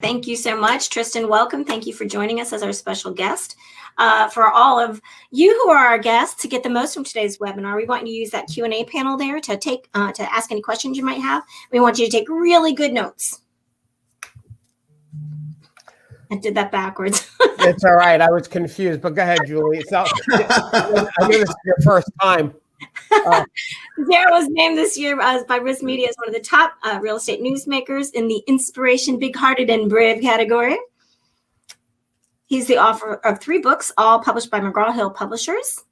Thank you so much, Tristan. Welcome. Thank you for joining us as our special guest. For all of you who are our guests, to get the most from today's webinar, we want you to use that Q&A panel there to ask any questions you might have. We want you to take really good notes. I did that backwards. It's all right. I was confused, but go ahead, Julie. So, I know this is your first time. Darryl was named this year by Risk Media as one of the top real estate newsmakers in the Inspiration, Big-Hearted, and Brave category. He's the author of 3 books, all published by McGraw-Hill Publishers.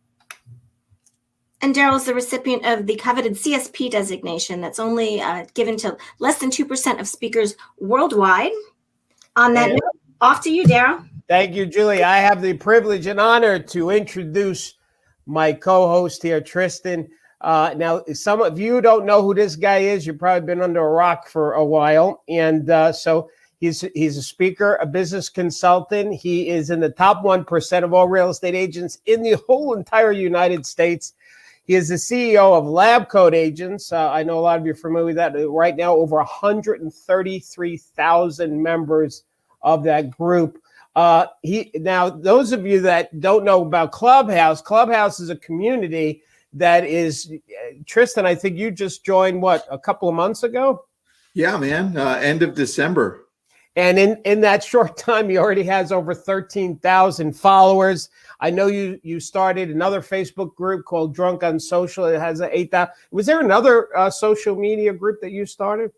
And Darryl is the recipient of the coveted CSP designation that's only given to less than 2% of speakers worldwide. On that note, off to you, Darryl. Thank you, Julie. I have the privilege and honor to introduce my co-host here, Tristan. Now, some of you don't know who this guy is. You've probably been under a rock for a while. And so he's a speaker, a business consultant. He is in the top 1% of all real estate agents in the whole entire United States. He is the CEO of Lab Coat Agents. I know a lot of you are familiar with that. Right now, over 133,000 members of that group. Now, those of you that don't know about Clubhouse, Clubhouse is a community that is, Tristan, I think you just joined, what, a couple of months ago? Yeah, man, end of December. And in that short time, he already has over 13,000 followers. I know you started another Facebook group called Drunk on Social. It has 8,000. Was there another social media group that you started?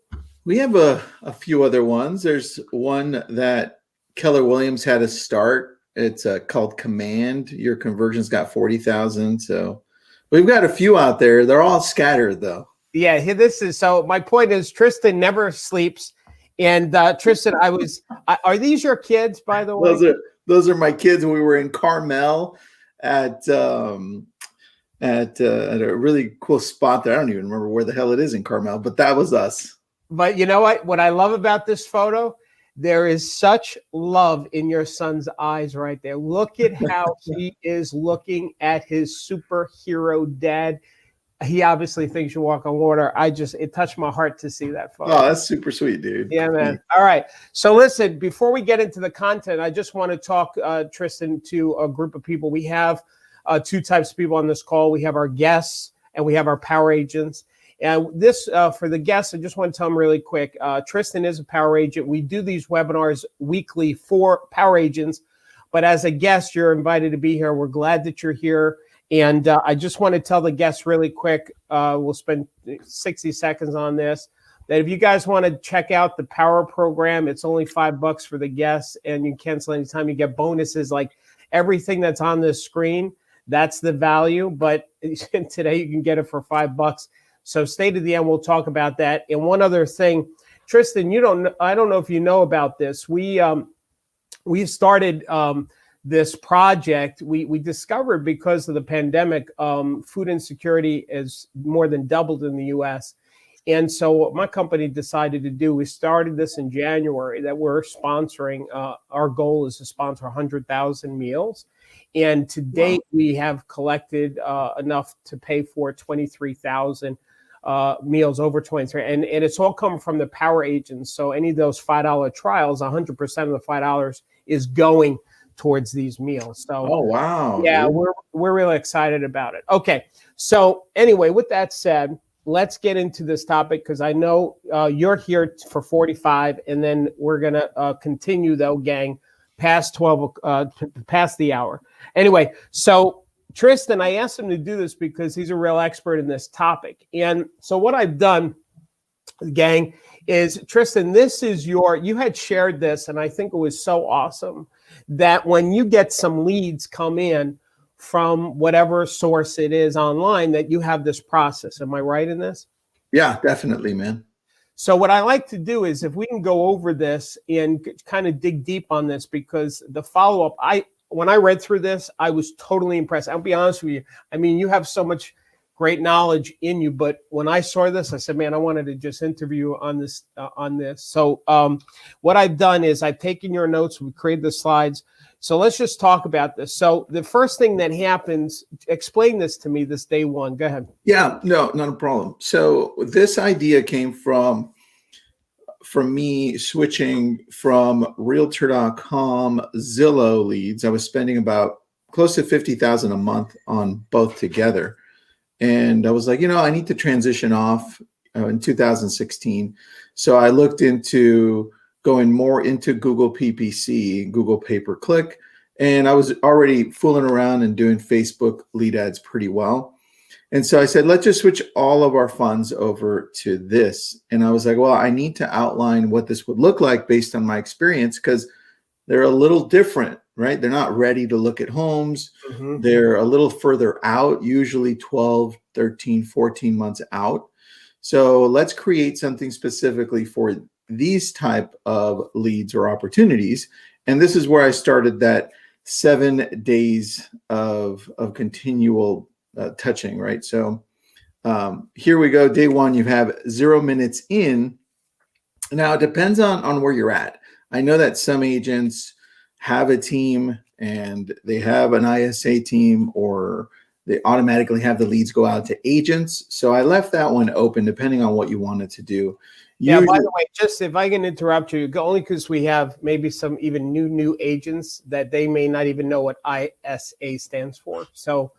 We have a few other ones. There's one that Keller Williams had us start. It's called Command. Your conversion's got 40,000. So we've got a few out there. They're all scattered, though. Yeah, so my point is Tristan never sleeps. And Tristan, are these your kids, by the way? Those are my kids. We were in Carmel at a really cool spot there. I don't even remember where the hell it is in Carmel, but that was us. But you know what I love about this photo? There is such love in your son's eyes right there. Look at how he is looking at his superhero dad. He obviously thinks you walk on water. It touched my heart to see that photo. Oh, that's super sweet, dude. Yeah, man. All right. So listen, before we get into the content, I just want to talk, Tristan, to a group of people. We have 2 types of people on this call. We have our guests and we have our power agents. And this, for the guests, I just want to tell them really quick. Tristan is a power agent. We do these webinars weekly for power agents. But as a guest, you're invited to be here. We're glad that you're here. And I just want to tell the guests really quick, we'll spend 60 seconds on this, that if you guys want to check out the Power program, it's only $5 for the guests, and you can cancel anytime. You get bonuses like everything that's on this screen. That's the value, but today you can get it for $5. So stay to the end. We'll talk about that. And one other thing, Tristan, I don't know if you know about this. We started this project. We discovered because of the pandemic, food insecurity is more than doubled in the U.S. And so what my company decided to do, we started this in January, that we're sponsoring, our goal is to sponsor 100,000 meals. And to date, we have collected enough to pay for 23,000 meals, over 23. And it's all come from the power agents. So any of those $5 trials, 100% of the $5 is going towards these meals. So, oh, wow. Yeah, we're really excited about it. Okay. So anyway, with that said, let's get into this topic, because I know you're here for 45, and then we're going to continue, though, gang, past 12, past the hour. Anyway, so Tristan, I asked him to do this because he's a real expert in this topic. And so what I've done, gang, is, Tristan, this is you had shared this, and I think it was so awesome that when you get some leads come in from whatever source it is online, that you have this process. Am I right in this? Yeah, definitely, man. So what I like to do is, if we can go over this and kind of dig deep on this, because the follow-up, when I read through this, I was totally impressed. I'll be honest with you. I mean, you have so much great knowledge in you, but when I saw this, I said, man, I wanted to just interview on this. So what I've done is I've taken your notes, we created the slides. So let's just talk about this. So the first thing that happens, explain this to me, this day one. Go ahead. Yeah, no, not a problem. So this idea came from from me switching from Realtor.com Zillow leads. I was spending about close to $50,000 a month on both together. And I was like, I need to transition off in 2016. So I looked into going more into Google PPC, Google pay-per-click, and I was already fooling around and doing Facebook lead ads pretty well. And so I said, let's just switch all of our funds over to this. And I was like, well, I need to outline what this would look like based on my experience, because they're a little different, right? They're not ready to look at homes. Mm-hmm. They're a little further out, usually 12, 13, 14 months out. So let's create something specifically for these type of leads or opportunities. And this is where I started that 7 days of continual touching, right? So here we go. Day one, you have 0 minutes in. Now it depends on where you're at. I know that some agents have a team and they have an ISA team, or they automatically have the leads go out to agents. So I left that one open depending on what you wanted to do. Yeah, by the way, just if I can interrupt you, only because we have maybe some even new agents that they may not even know what ISA stands for. So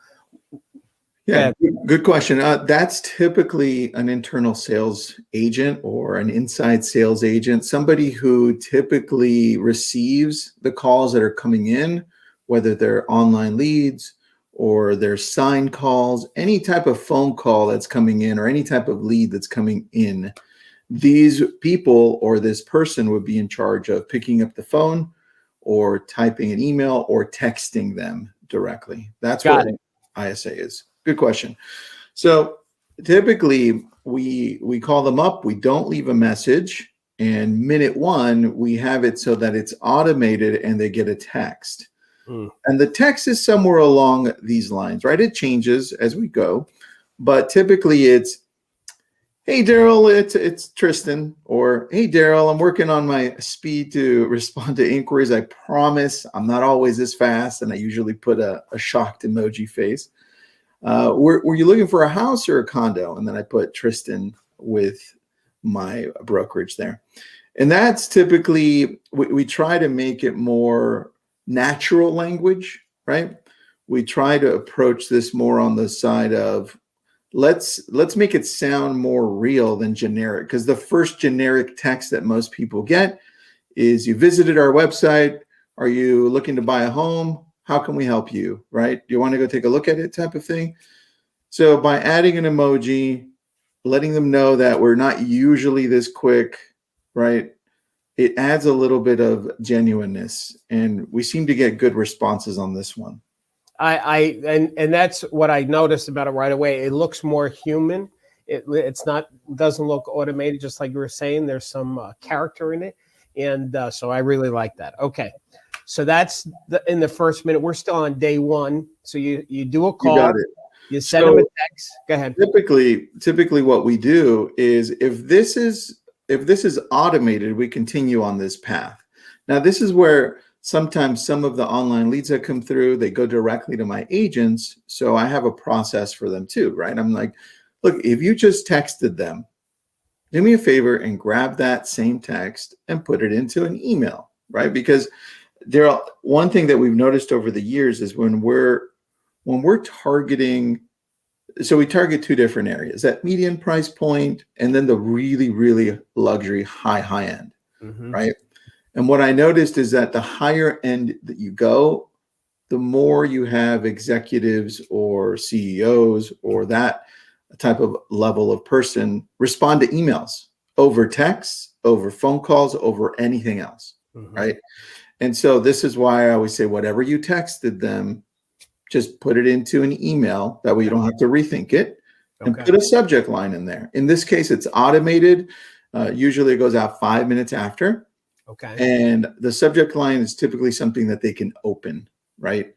yeah, good question. That's typically an internal sales agent or an inside sales agent, somebody who typically receives the calls that are coming in, whether they're online leads or they're signed calls, any type of phone call that's coming in or any type of lead that's coming in. These people or this person would be in charge of picking up the phone or typing an email or texting them directly. That's what ISA is. Good question. So typically we call them up, we don't leave a message, and minute one, we have it so that it's automated and they get a text. And the text is somewhere along these lines, right? It changes as we go, but typically it's, hey, Darryl, it's Tristan, or hey, Darryl, I'm working on my speed to respond to inquiries. I promise I'm not always this fast. And I usually put a shocked emoji face. Were you looking for a house or a condo? And then I put Tristan with my brokerage there. And that's typically, we try to make it more natural language, right? We try to approach this more on the side of, let's make it sound more real than generic, because the first generic text that most people get is, you visited our website. Are you looking to buy a home? How can we help you, right? Do you want to go take a look at it, type of thing? So by adding an emoji, letting them know that we're not usually this quick, right? It adds a little bit of genuineness, and we seem to get good responses on this one. And that's what I noticed about it right away. It looks more human. It's not, doesn't look automated, just like you were saying. There's some character in it, and so I really like that. Okay, so that's in the first minute. We're still on day one. So you do a call. You got it. You send them a text. Go ahead. Typically, what we do is, if this is automated, we continue on this path. Now, this is where sometimes some of the online leads that come through, they go directly to my agents. So I have a process for them too, right? I'm like, look, if you just texted them, do me a favor and grab that same text and put it into an email, right? Because Darryl, one thing that we've noticed over the years is when we're targeting, so we target two different areas, that median price point and then the really, really luxury high end, right? And what I noticed is that the higher end that you go, the more you have executives or CEOs or that type of level of person respond to emails over texts, over phone calls, over anything else, right? And so this is why I always say, whatever you texted them, just put it into an email. That way you don't have to rethink it, and put a subject line in there. In this case, it's automated. Usually it goes out 5 minutes after. Okay. And the subject line is typically something that they can open, right?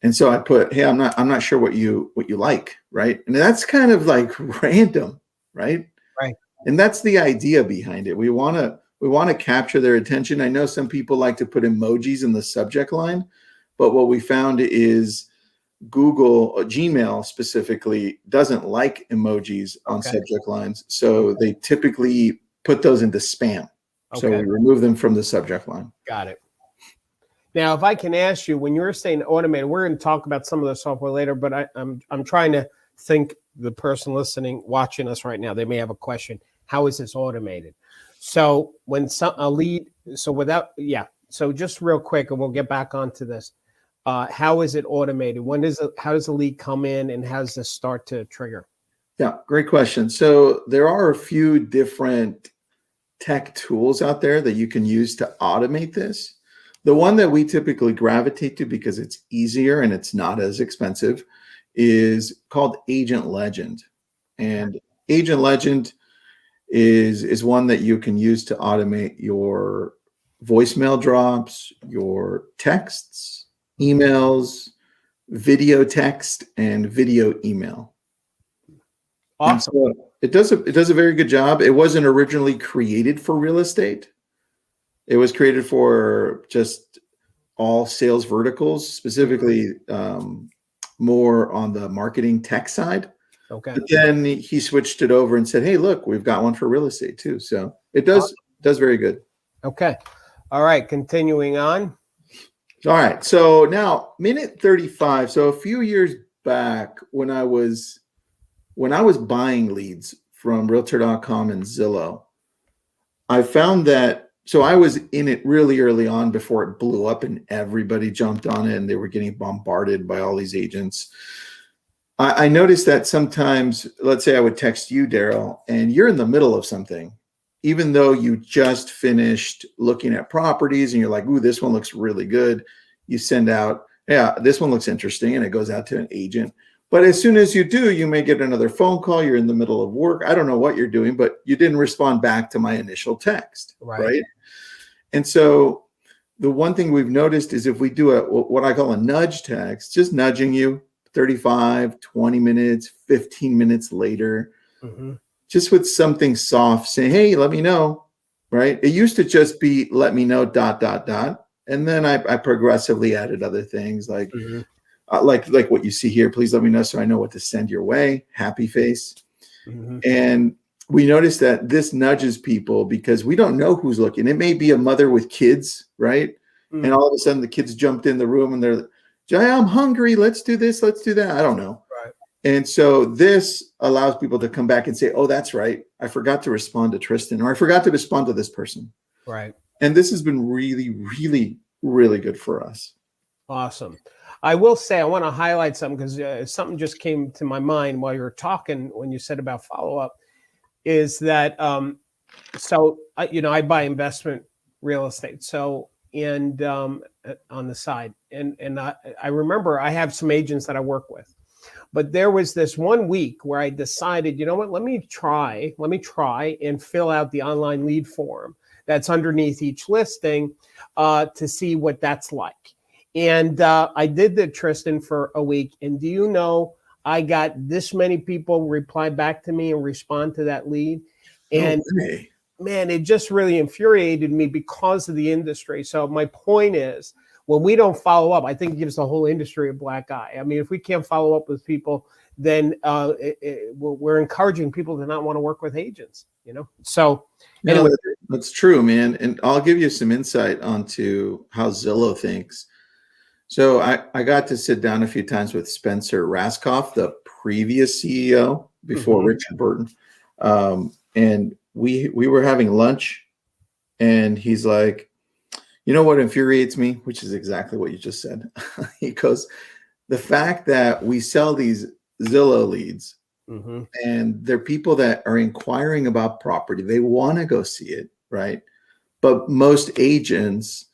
And so I put, hey, I'm not sure what you like, right? And that's kind of like random, right? Right. And that's the idea behind it. We want to capture their attention. I know some people like to put emojis in the subject line, but what we found is Google, Gmail specifically, doesn't like emojis on subject lines. So they typically put those into spam. So Okay. we remove them from the subject line. Got it. Now, if I can ask you, when you're saying automated, we're going to talk about some of the software later, but I'm trying to think the person listening, watching us right now, they may have a question. How is this automated? So when a lead, so just real quick, and we'll get back onto this. How is it automated? How does the lead come in, and how does this start to trigger? Yeah, great question. So there are a few different tech tools out there that you can use to automate this. The one that we typically gravitate to because it's easier and it's not as expensive is called Agent Legend. And Agent Legend is one that you can use to automate your voicemail drops, your texts, emails, video text, and video email. Awesome. So it does a very good job. It wasn't originally created for real estate. It was created for just all sales verticals, specifically more on the marketing tech side. Okay. But then he switched it over and said, "Hey, look, we've got one for real estate too." So it does very good. Okay. All right. Continuing on. All right. So now minute 35. So a few years back when I was buying leads from Realtor.com and Zillow, I found that, so I was in it really early on before it blew up and everybody jumped on it and they were getting bombarded by all these agents. I noticed that sometimes, let's say I would text you, Darryl, and you're in the middle of something, even though you just finished looking at properties and you're like, ooh, this one looks really good. You send out, yeah, this one looks interesting, and it goes out to an agent. But as soon as you do, you may get another phone call. You're in the middle of work. I don't know what you're doing, but you didn't respond back to my initial text, right? And so the one thing we've noticed is if we do what I call a nudge text, just nudging you 35, 20 minutes, 15 minutes later, just with something soft saying, hey, let me know, right? It used to just be let me know, ... And then I progressively added other things like what you see here. Please let me know so I know what to send your way. Happy face. And we noticed that this nudges people because we don't know who's looking. It may be a mother with kids, right? And all of a sudden the kids jumped in the room and they're, Jay, I'm hungry. Let's do this. Let's do that. I don't know. Right. And so this allows people to come back and say, oh, that's right. I forgot to respond to Tristan, or I forgot to respond to this person. Right. And this has been really, really, really good for us. Awesome. I will say I want to highlight something because something just came to my mind while you were talking when you said about follow-up is that, I buy investment real estate. So, and on the side, and I remember I have some agents that I work with, but there was this 1 week where I decided, you know what, let me try and fill out the online lead form that's underneath each listing to see what that's like. And I did that, Tristan, for a week. And do you know, I got this many people reply back to me and respond to that lead. And man, it just really infuriated me because of the industry. So my point is, when we don't follow up, I think it gives the whole industry a black eye. I mean, if we can't follow up with people, then we're encouraging people to not want to work with agents, So anyway. That's true, man. And I'll give you some insight onto how Zillow thinks. So I got to sit down a few times with Spencer Raskoff, the previous CEO before Richard Burton. And we were having lunch and he's like, you know what infuriates me, which is exactly what you just said. He goes, the fact that we sell these Zillow leads and they're people that are inquiring about property. They want to go see it, right? But most agents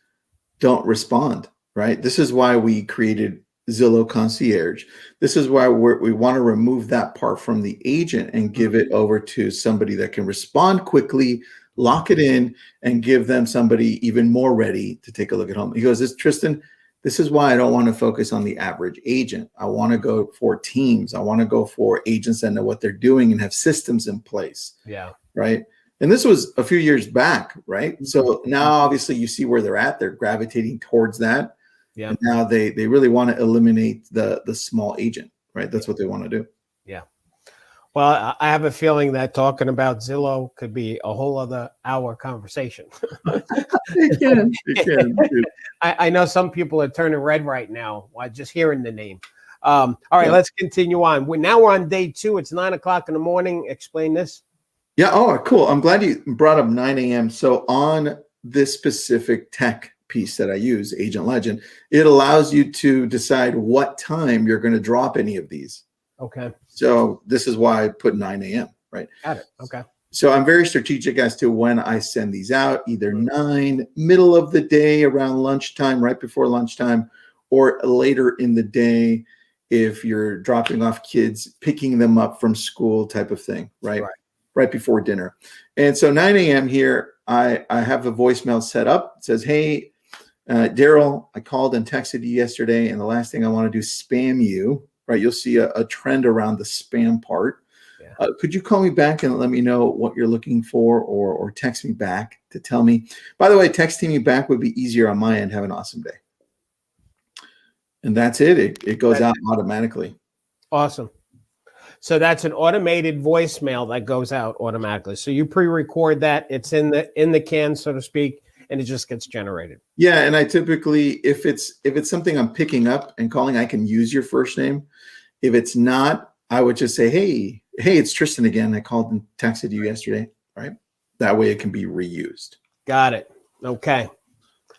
don't respond, right? This is why we created Zillow Concierge. This is why we want to remove that part from the agent and give it over to somebody that can respond quickly, lock it in, and give them somebody even more ready to take a look at home. He goes, Tristan, this is why I don't want to focus on the average agent. I want to go for teams. I want to go for agents that know what they're doing and have systems in place. Yeah. Right. And this was a few years back, right? So now obviously you see where they're at. They're gravitating towards that. Yeah. And now they really want to eliminate the small agent, right? That's what they want to do. Yeah. Well, I have a feeling that talking about Zillow could be a whole other hour conversation. It can. I know some people are turning red right now while just hearing the name. All right, Yeah. let's continue on. Now we're on day 2. It's 9 o'clock in the morning. Explain this. Yeah. Oh, cool. I'm glad you brought up 9 a.m. So on this specific tech piece that I use, Agent Legend, it allows you to decide what time you're going to drop any of these. Okay. So this is why I put 9 a.m. Right. Got it. Okay. So I'm very strategic as to when I send these out, either 9, middle of the day, around lunchtime, right before lunchtime, or later in the day if you're dropping off kids, picking them up from school type of thing, right before dinner. And so 9 a.m. here, I have a voicemail set up. It says, hey, Darryl, I called and texted you yesterday, and the last thing I want to do is spam you, right? You'll see a trend around the spam part. Yeah. Could you call me back and let me know what you're looking for, or text me back to tell me? By the way, texting me back would be easier on my end. Have an awesome day. And that's it. It goes out automatically. Awesome. So that's an automated voicemail that goes out automatically. So you pre-record that. It's in the can, so to speak, and it just gets generated. Yeah, and I typically, if it's something I'm picking up and calling, I can use your first name. If it's not, I would just say, hey, it's Tristan again. I called and texted you yesterday, right? That way it can be reused. Got it. Okay. All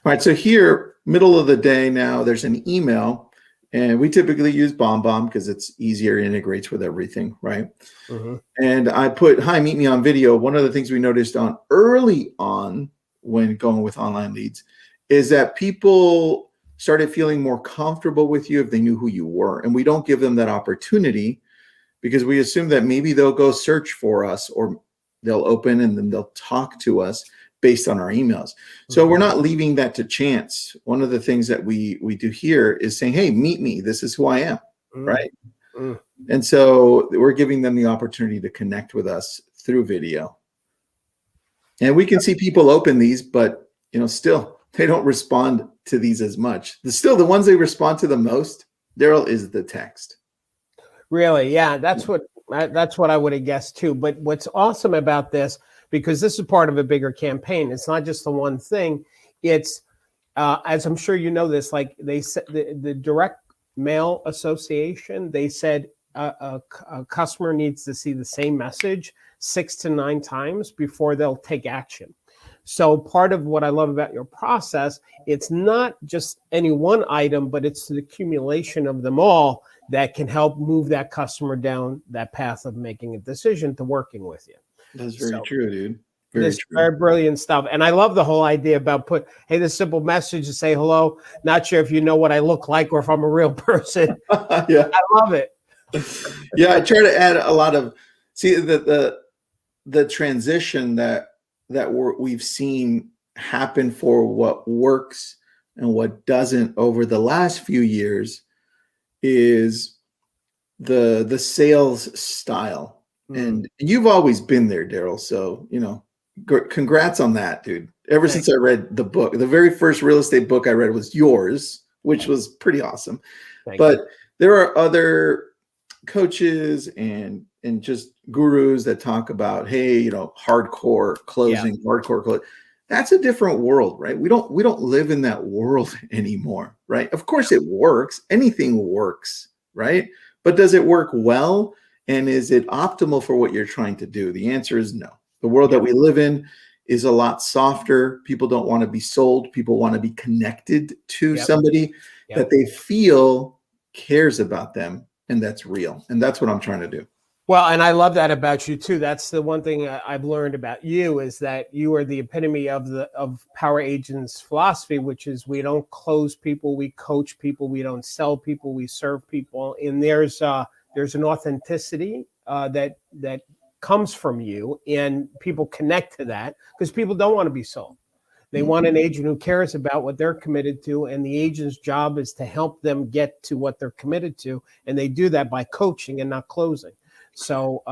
right. So here, middle of the day now, there's an email, and we typically use BombBomb because it's easier, integrates with everything, right? Mm-hmm. And I put, hi, meet me on video. One of the things we noticed early on when going with online leads is that people started feeling more comfortable with you if they knew who you were. And we don't give them that opportunity because we assume that maybe they'll go search for us, or they'll open and then they'll talk to us based on our emails. So we're not leaving that to chance. One of the things that we do here is saying, hey, meet me. This is who I am, right? And so we're giving them the opportunity to connect with us through video. And we can see people open these, but still they don't respond to these as much. Still, the ones they respond to the most, Darryl, is the text. Really? Yeah, that's what I would have guessed too. But what's awesome about this, because this is part of a bigger campaign, it's not just the one thing. It's as I'm sure you know this, like they said, the Direct Mail Association, they said a customer needs to see the same message 6 to 9 times before they'll take action. So part of what I love about your process, it's not just any one item, but it's the accumulation of them all that can help move that customer down that path of making a decision to working with you. That's very true, dude. Very brilliant stuff. And I love the whole idea about this simple message to say hello. Not sure if you know what I look like or if I'm a real person. Yeah. I love it. Yeah, I try to add a lot of, the transition that we've seen happen for what works and what doesn't over the last few years is the sales style. And you've always been there, Darryl. So, congrats on that, dude. Ever since I read the book, the very first real estate book I read was yours, which was pretty awesome. But there are other coaches and just gurus that talk about, hey, hardcore closing, hardcore closing. That's a different world, right? We don't live in that world anymore, right? Of course it works. Anything works, right? But does it work well? And is it optimal for what you're trying to do? The answer is no. The world that we live in is a lot softer. People don't want to be sold. People want to be connected to somebody that they feel cares about them, and that's real. And that's what I'm trying to do. Well, and I love that about you too. That's the one thing I've learned about you is that you are the epitome of Power Agents philosophy, which is we don't close people, we coach people, we don't sell people, we serve people. And there's an authenticity that comes from you, and people connect to that because people don't want to be sold. They want an agent who cares about what they're committed to, and the agent's job is to help them get to what they're committed to, and they do that by coaching and not closing. So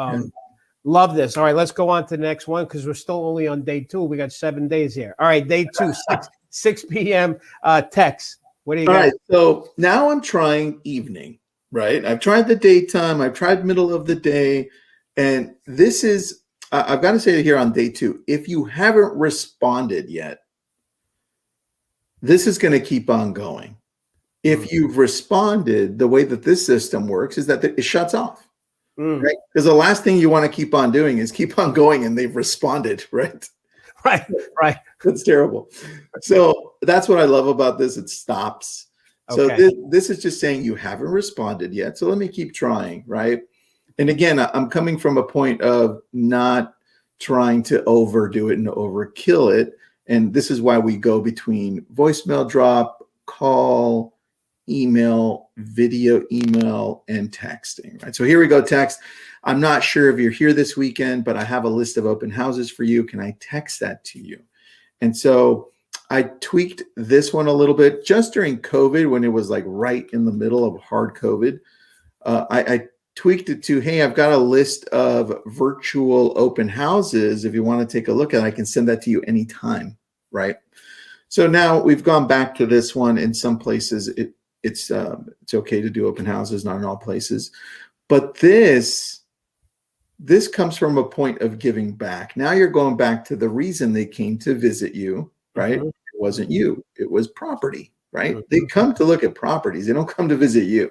love this. All right, let's go on to the next one because we're still only on day 2. We got 7 days here. All right, day 2, 6 p.m. Text. What do you got? All right, so now I'm trying evening, right? I've tried the daytime. I've tried middle of the day. And this is, I've got to say here on day 2, if you haven't responded yet, this is going to keep on going. If you've responded, the way that this system works is that it shuts off, right? Because the last thing you want to keep on doing is keep on going and they've responded, right? Right. That's terrible. So that's what I love about this. It stops. So this is just saying you haven't responded yet. So let me keep trying, right? And again, I'm coming from a point of not trying to overdo it and overkill it. And this is why we go between voicemail drop, call, email, video email, and texting, right? So here we go, text. I'm not sure if you're here this weekend, but I have a list of open houses for you. Can I text that to you? And so I tweaked this one a little bit just during COVID when it was like right in the middle of hard COVID. I tweaked it to, hey, I've got a list of virtual open houses. If you want to take a look at it, I can send that to you anytime, right? So now we've gone back to this one. In some places, it's okay to do open houses, not in all places. But this comes from a point of giving back. Now you're going back to the reason they came to visit you, right? It wasn't you. It was property, right? They come to look at properties. They don't come to visit you.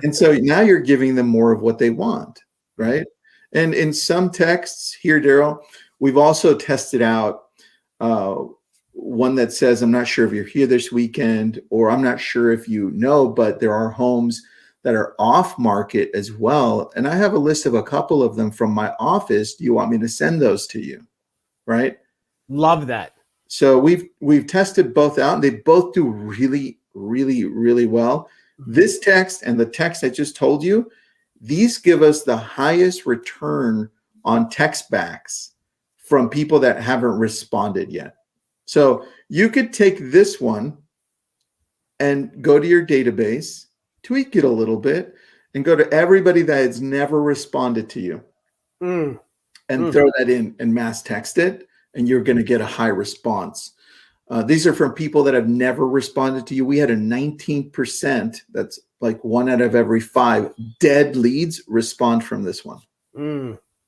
And so now you're giving them more of what they want, right? And in some texts here, Darryl, we've also tested out one that says, I'm not sure if you're here this weekend, or I'm not sure if you know, but there are homes that are off market as well. And I have a list of a couple of them from my office. Do you want me to send those to you? Right? Love that. So we've tested both out and they both do really, really, really well. This text and the text I just told you, these give us the highest return on text backs from people that haven't responded yet. So you could take this one and go to your database, tweak it a little bit, and go to everybody that has never responded to you and throw that in and mass text it, and you're going to get a high response. These are from people that have never responded to you. We had a 19%, that's like 1 out of every 5 dead leads respond from this one.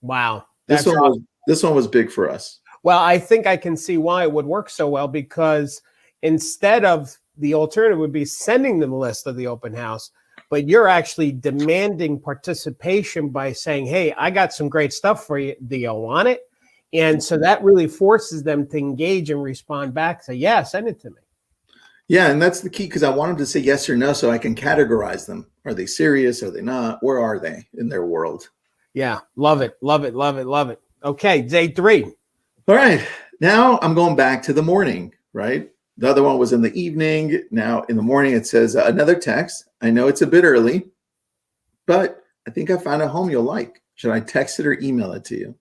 Wow. This one was big for us. Well, I think I can see why it would work so well, because instead of the alternative would be sending them a list of the open house, but you're actually demanding participation by saying, hey, I got some great stuff for you. Do you want it? And so that really forces them to engage and respond back. Say, yeah, send it to me. Yeah, and that's the key, because I want them to say yes or no so I can categorize them. Are they serious? Are they not? Where are they in their world? Yeah, love it, love it, love it, love it. Okay, day 3. All right, now I'm going back to the morning, right? The other one was in the evening. Now in the morning, it says another text. I know it's a bit early, but I think I found a home you'll like. Should I text it or email it to you?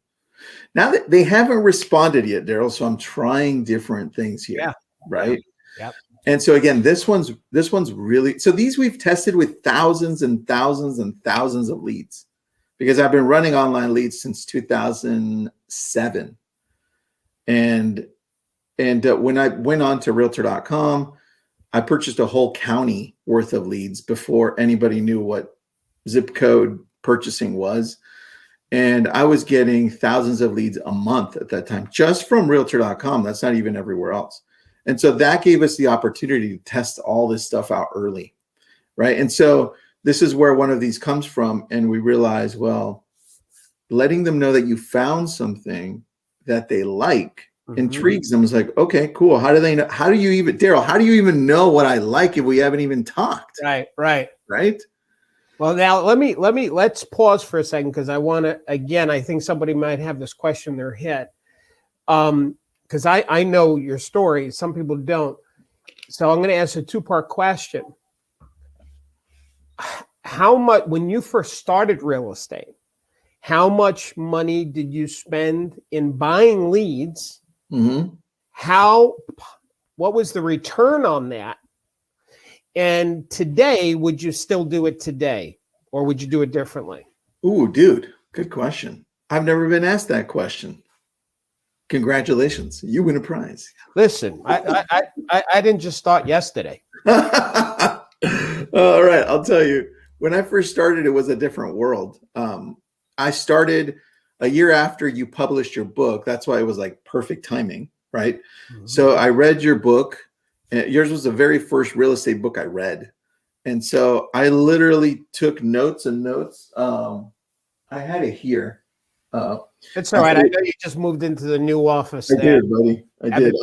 Now that they haven't responded yet, Darryl, so I'm trying different things here, right? Yep. And so again, this one's really, so these we've tested with thousands and thousands and thousands of leads, because I've been running online leads since 2007. And when I went on to realtor.com, I purchased a whole county worth of leads before anybody knew what zip code purchasing was. And I was getting thousands of leads a month at that time, just from realtor.com. That's not even everywhere else. And so that gave us the opportunity to test all this stuff out early, right? And so this is where one of these comes from. And we realize, well, letting them know that you found something that they like intrigues them. It's like, okay, cool. How do they know? How do you even, Darryl, how do you even know what I like if we haven't even talked? Right. Well, now let's pause for a second, because I want to, again, I think somebody might have this question in their head. Because I know your story. Some people don't. So I'm going to ask a 2-part question. How much, when you first started real estate, how much money did you spend in buying leads? What was the return on that? And today, would you still do it today, or would you do it differently? Ooh, dude, good question. I've never been asked that question. Congratulations, you win a prize. Listen, I didn't just start yesterday. All right, I'll tell you. When I first started, it was a different world. I started a year after you published your book. That's why it was like perfect timing, right? So I read your book. And yours was the very first real estate book I read. And so I literally took notes and notes. I had it here. It's all right. I know you just moved into the new office. I did, buddy. I did.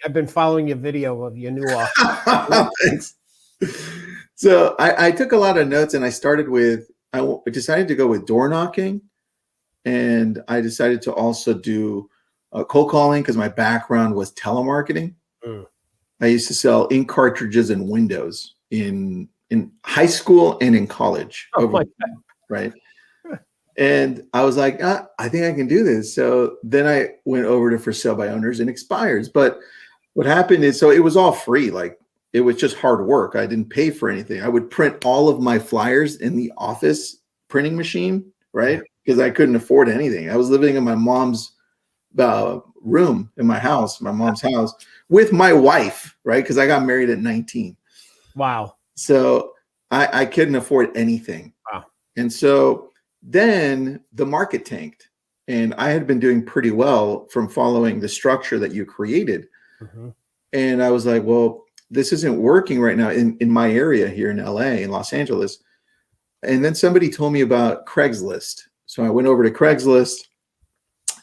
I've been following your video of your new office. Thanks. So I took a lot of notes, and I started with, I decided to go with door knocking, and I decided to also do cold calling because my background was telemarketing. I used to sell ink cartridges and windows in high school and in college. Right. And I was like, I think I can do this. So then I went over to for sale by owners and expires. But what happened is, so it was all free. Like, it was just hard work. I didn't pay for anything. I would print all of my flyers in the office printing machine, right? Because I couldn't afford anything. I was living in my mom's room in my house, my mom's house, with my wife, right? Because I got married at 19. Wow. So I couldn't afford anything. Wow. And so then the market tanked, and I had been doing pretty well from following the structure that you created. And I was like, well, this isn't working right now in my area here in LA, in Los Angeles. And then somebody told me about Craigslist. So I went over to Craigslist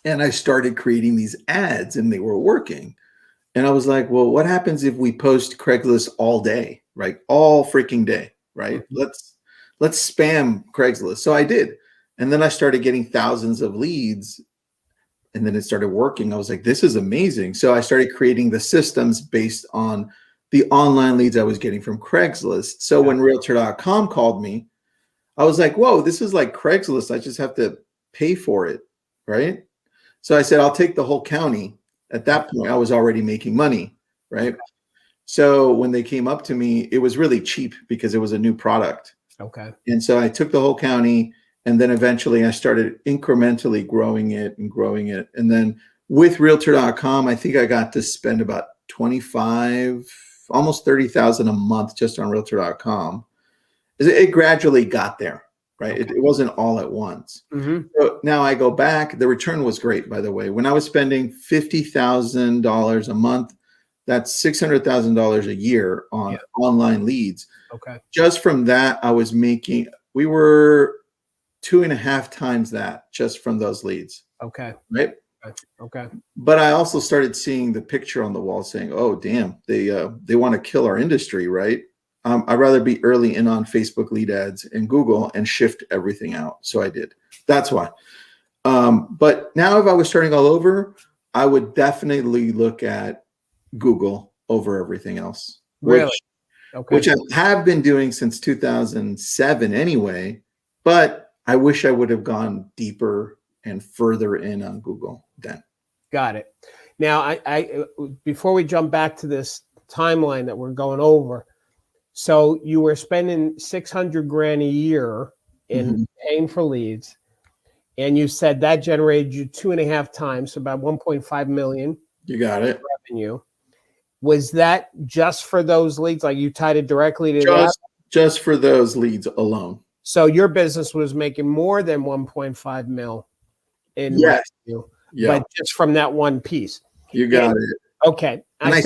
and I started creating these ads, and they were working. And I was like, well, what happens if we post Craigslist all day, right? All freaking day, right? Let's spam Craigslist. So I did. And then I started getting thousands of leads, and then it started working. I was like, this is amazing. So I started creating the systems based on the online leads I was getting from Craigslist. So when Realtor.com called me, I was like, whoa, this is like Craigslist. I just have to pay for it, right? So I said, I'll take the whole county. At that point, I was already making money, right? So when they came up to me, it was really cheap because it was a new product. Okay. And so I took the whole county, and then eventually I started incrementally growing it. And then with Realtor.com, I think I got to spend about 25, almost 30,000 a month just on Realtor.com. It gradually got there, right? Okay. It wasn't all at once. So now I go back. The return was great, by the way. When I was spending $50,000 a month, that's $600,000 a year on online leads. Okay. Just from that, I was making, we were 2.5 times that just from those leads. Okay. Right. Okay. But I also started seeing the picture on the wall saying, oh, damn, they want to kill our industry, right? I'd rather be early in on Facebook lead ads and Google and shift everything out. So I did. That's why. But now if I was starting all over, I would definitely look at Google over everything else. Really? Which I have been doing since 2007 anyway, but I wish I would have gone deeper and further in on Google then. Got it. Now, I before we jump back to this timeline that we're going over, so you were spending $600,000 a year in paying for leads, and you said that generated you 2.5 times, so about 1.5 million. You got it. Revenue. Was that just for those leads? Like you tied it directly to that? Just for those leads alone. So your business was making more than 1.5 mil in revenue, but just from that one piece. You got it. Okay. And I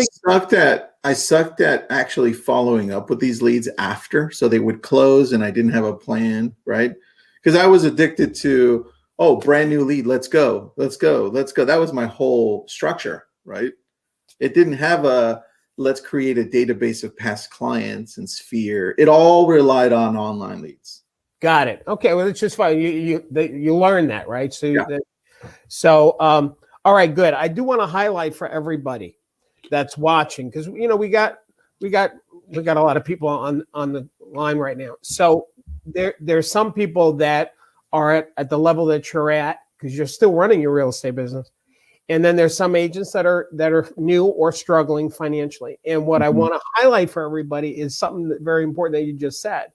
sucked at actually following up with these leads after, so they would close and I didn't have a plan, right? Because I was addicted to, oh, brand new lead, let's go. That was my whole structure, right? It didn't have a, let's create a database of past clients and Sphere. It all relied on online leads. Got it. Okay, well, it's just fine. You learn that, right? So, all right, good. I do want to highlight for everybody that's watching, because we got a lot of people on the line right now. So there's some people that are at the level that you're at because you're still running your real estate business. And then there's some agents that are new or struggling financially. And what I want to highlight for everybody is something very important that you just said,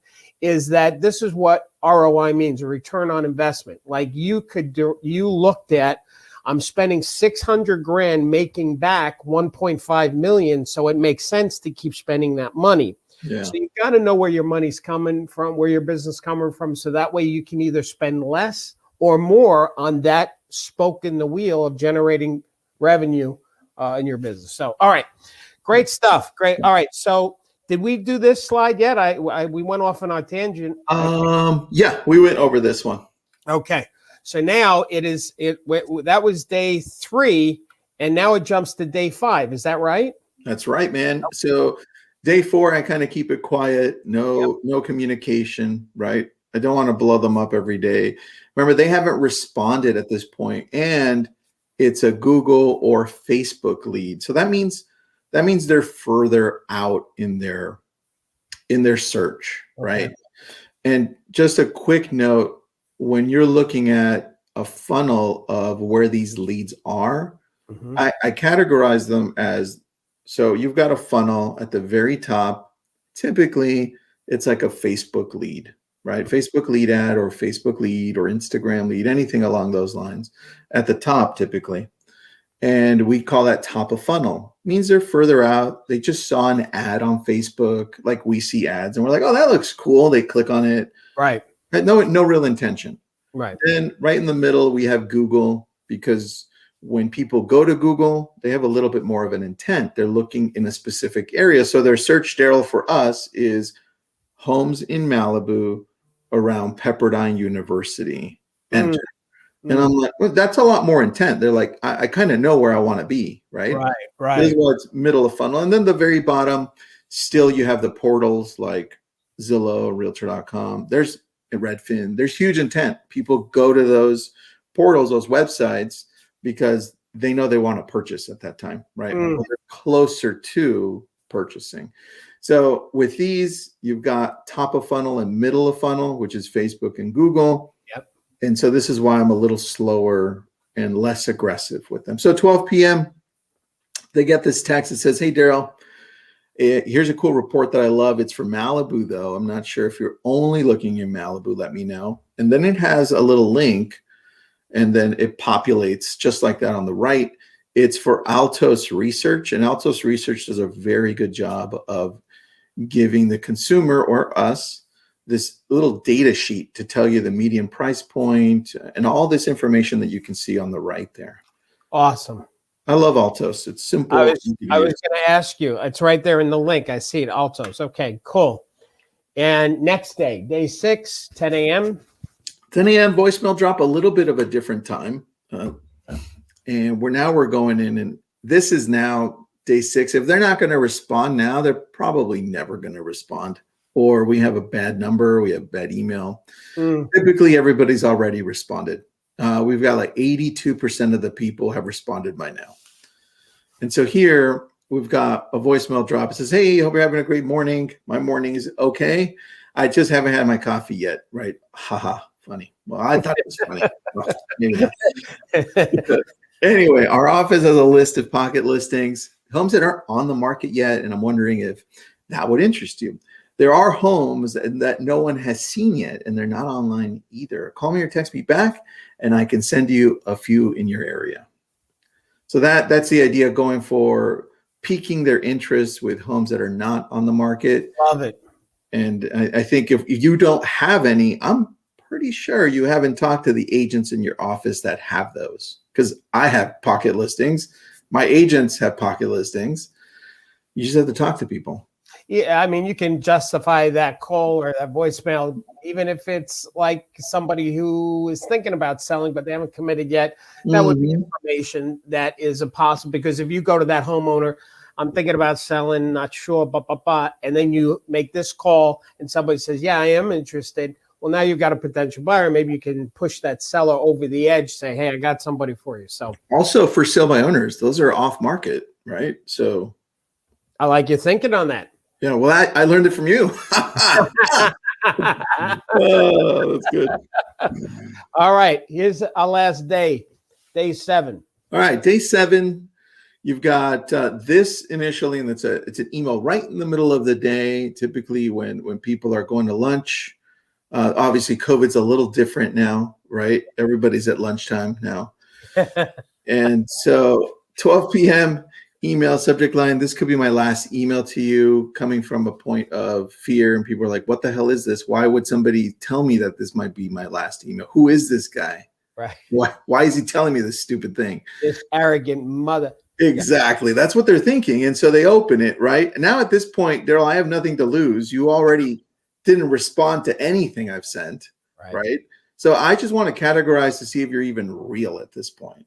is that this is what ROI means, a return on investment. Like you looked at, I'm spending $600,000 making back 1.5 million. So it makes sense to keep spending that money. Yeah. So you've got to know where your money's coming from, where your business is coming from. So that way you can either spend less or more on that spoke in the wheel of generating revenue in your business. So, all right, great stuff. Great. All right. So did we do this slide yet? We went off on our tangent. Yeah, we went over this one. Okay. So now that was day 3, and now it jumps to day 5. Is that right? That's right, man. So day 4, I kind of keep it quiet. No communication, right? I don't want to blow them up every day. Remember, they haven't responded at this point, and it's a Google or Facebook lead. So that means they're further out in their search, right? Okay. And just a quick note, when you're looking at a funnel of where these leads are, I categorize them as, so you've got a funnel at the very top. Typically, it's like a Facebook lead, right? Facebook lead ad or Facebook lead or Instagram lead, anything along those lines at the top typically. And we call that top of funnel. It means they're further out. They just saw an ad on Facebook, like we see ads, and we're like, oh, that looks cool. They click on it. Right. No real intention. Right. Then right in the middle, we have Google, because when people go to Google, they have a little bit more of an intent. They're looking in a specific area. So their search, Darryl, for us is homes in Malibu around Pepperdine University. Enter. And I'm like, well, that's a lot more intent. They're like, I kind of know where I want to be, right? Right. This is what's middle of funnel. And then the very bottom, still you have the portals like Zillow, Realtor.com. There's Redfin. There's huge intent. People go to those portals, those websites, because they know they want to purchase at that time, right? Or they're closer to purchasing. So with these, you've got top of funnel and middle of funnel, which is Facebook and Google. Yep. And so this is why I'm a little slower and less aggressive with them. So 12 p.m., they get this text that says, hey, Darryl, here's a cool report that I love. It's for Malibu, though. I'm not sure if you're only looking in Malibu. Let me know. And then it has a little link, and then it populates just like that on the right. It's for Altos Research, and Altos Research does a very good job of giving the consumer or us this little data sheet to tell you the median price point and all this information that you can see on the right there. Awesome. I love Altos. It's simple. I was going to ask you. It's right there in the link. I see it, Altos. Okay, cool. And next day 6, 10 a.m. 10 a.m. voicemail drop, a little bit of a different time. And we're going in, and this is now day 6. If they're not going to respond now, they're probably never going to respond. Or we have a bad number, we have bad email. Typically, everybody's already responded. We've got like 82% of the people have responded by now. And so here we've got a voicemail drop. It says, hey, hope you're having a great morning. My morning is okay. I just haven't had my coffee yet, right? Haha, funny. Well, I thought it was funny. Well, maybe not. Anyway, our office has a list of pocket listings, homes that aren't on the market yet, and I'm wondering if that would interest you. There are homes that no one has seen yet, and they're not online either. Call me or text me back, and I can send you a few in your area. So that's the idea, going for piquing their interest with homes that are not on the market. Love it. And I think if you don't have any, I'm pretty sure you haven't talked to the agents in your office that have those, because I have pocket listings. My agents have pocket listings. You just have to talk to people. Yeah, I mean, you can justify that call or that voicemail, even if it's like somebody who is thinking about selling, but they haven't committed yet. That would be information that is a possible, because if you go to that homeowner, I'm thinking about selling, not sure, and then you make this call and somebody says, yeah, I am interested. Well, now you've got a potential buyer. Maybe you can push that seller over the edge, say, hey, I got somebody for you. So also for sale by owners, those are off market, right? So I like your thinking on that. Yeah, well, I learned it from you. Oh, that's good. All right, here's our last day, day 7. All right, day 7. You've got this initially, and it's an email right in the middle of the day. Typically, when people are going to lunch. Obviously, COVID's a little different now, right? Everybody's at lunchtime now, and so 12 p.m. email subject line. This could be my last email to you, coming from a point of fear. And people are like, what the hell is this? Why would somebody tell me that this might be my last email? Who is this guy? Right. Why is he telling me this stupid thing? This arrogant mother. Exactly. Yeah. That's what they're thinking. And so they open it, right? And now at this point, Darryl, I have nothing to lose. You already didn't respond to anything I've sent, right? So I just want to categorize to see if you're even real at this point.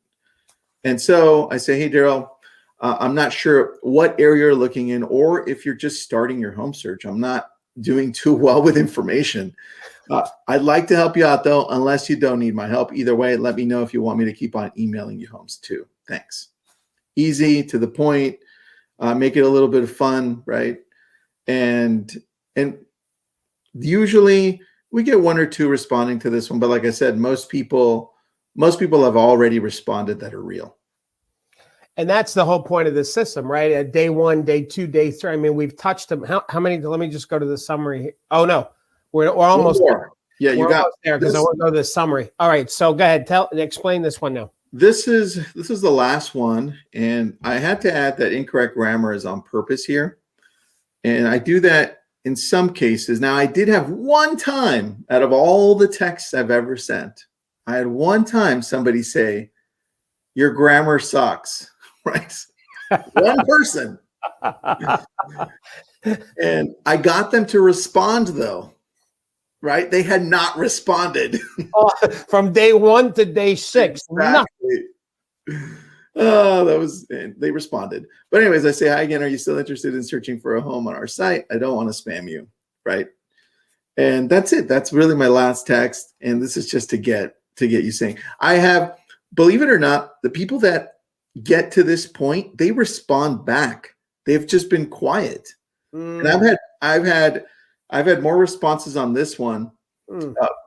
And so I say, hey, Darryl, I'm not sure what area you're looking in, or if you're just starting your home search. I'm not doing too well with information. I'd like to help you out, though, unless you don't need my help. Either way, let me know if you want me to keep on emailing you homes, too. Thanks. Easy, to the point, make it a little bit of fun, right? And usually we get one or two responding to this one, but like I said, most people have already responded that are real. And that's the whole point of the system, right? At day 1, day 2, day 3. I mean, we've touched them. How many? Let me just go to the summary. Oh no, we're almost there. Yeah, we're almost there because I want to go to the summary. All right, so go ahead, explain this one now. This is the last one, and I had to add that incorrect grammar is on purpose here, and I do that in some cases. Now, I did have one time out of all the texts I've ever sent, I had one time somebody say, "Your grammar sucks." Right? One person. And I got them to respond, though. Right? They had not responded. From day 1 to day 6. Exactly. They responded. But anyways, I say, hi again. Are you still interested in searching for a home on our site? I don't want to spam you. Right? And that's it. That's really my last text. And this is just to get you saying, I have, believe it or not, the people that get to this point, they respond back. They've just been quiet. And I've had more responses on this one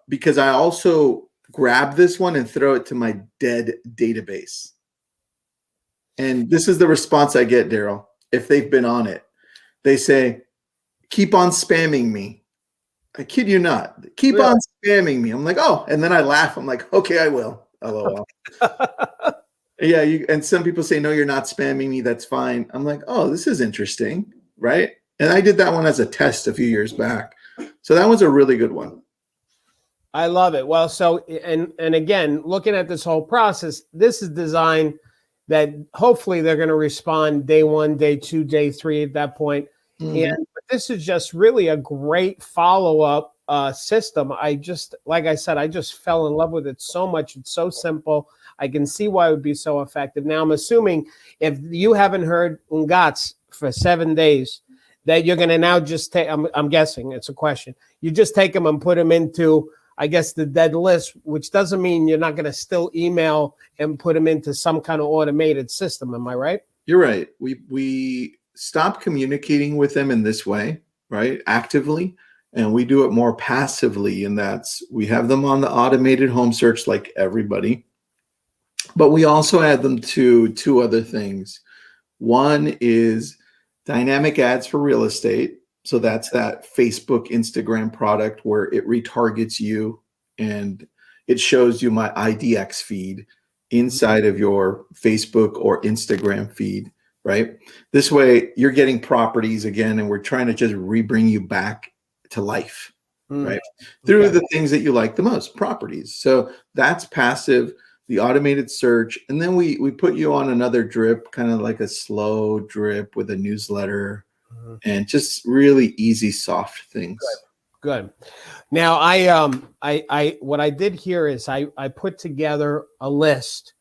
because I also grab this one and throw it to my dead database. And this is the response I get, Darryl, if they've been on it. They say, keep on spamming me. I kid you not. Keep on spamming me. I'm like, oh, and then I laugh. I'm like, okay, I will. LOL. Yeah, and some people say, no, you're not spamming me. That's fine. I'm like, oh, this is interesting, right? And I did that one as a test a few years back. So that was a really good one. I love it. Well, so, and again, looking at this whole process, this is designed that hopefully they're going to respond day 1, day 2, day 3 at that point. And this is just really a great follow-up system. Like I said, I just fell in love with it so much. It's so simple. I can see why it would be so effective. Now, I'm assuming if you haven't heard Ungats for 7 days, that you're going to now just take, I'm guessing it's a question. You just take them and put them into, I guess, the dead list, which doesn't mean you're not going to still email and put them into some kind of automated system. Am I right? You're right. We stop communicating with them in this way, right? Actively. And we do it more passively. And that's, we have them on the automated home search like everybody. But we also add them to 2 other things. One is dynamic ads for real estate. So that's that Facebook, Instagram product where it retargets you and it shows you my IDX feed inside of your Facebook or Instagram feed, right? This way you're getting properties again, and we're trying to just rebring you back to life, right? Through the things that you like the most, properties. So that's passive. The automated search, and then we put you on another drip, kind of like a slow drip with a newsletter, and just really easy, soft things. Good. Now, I what I did here is I put together a list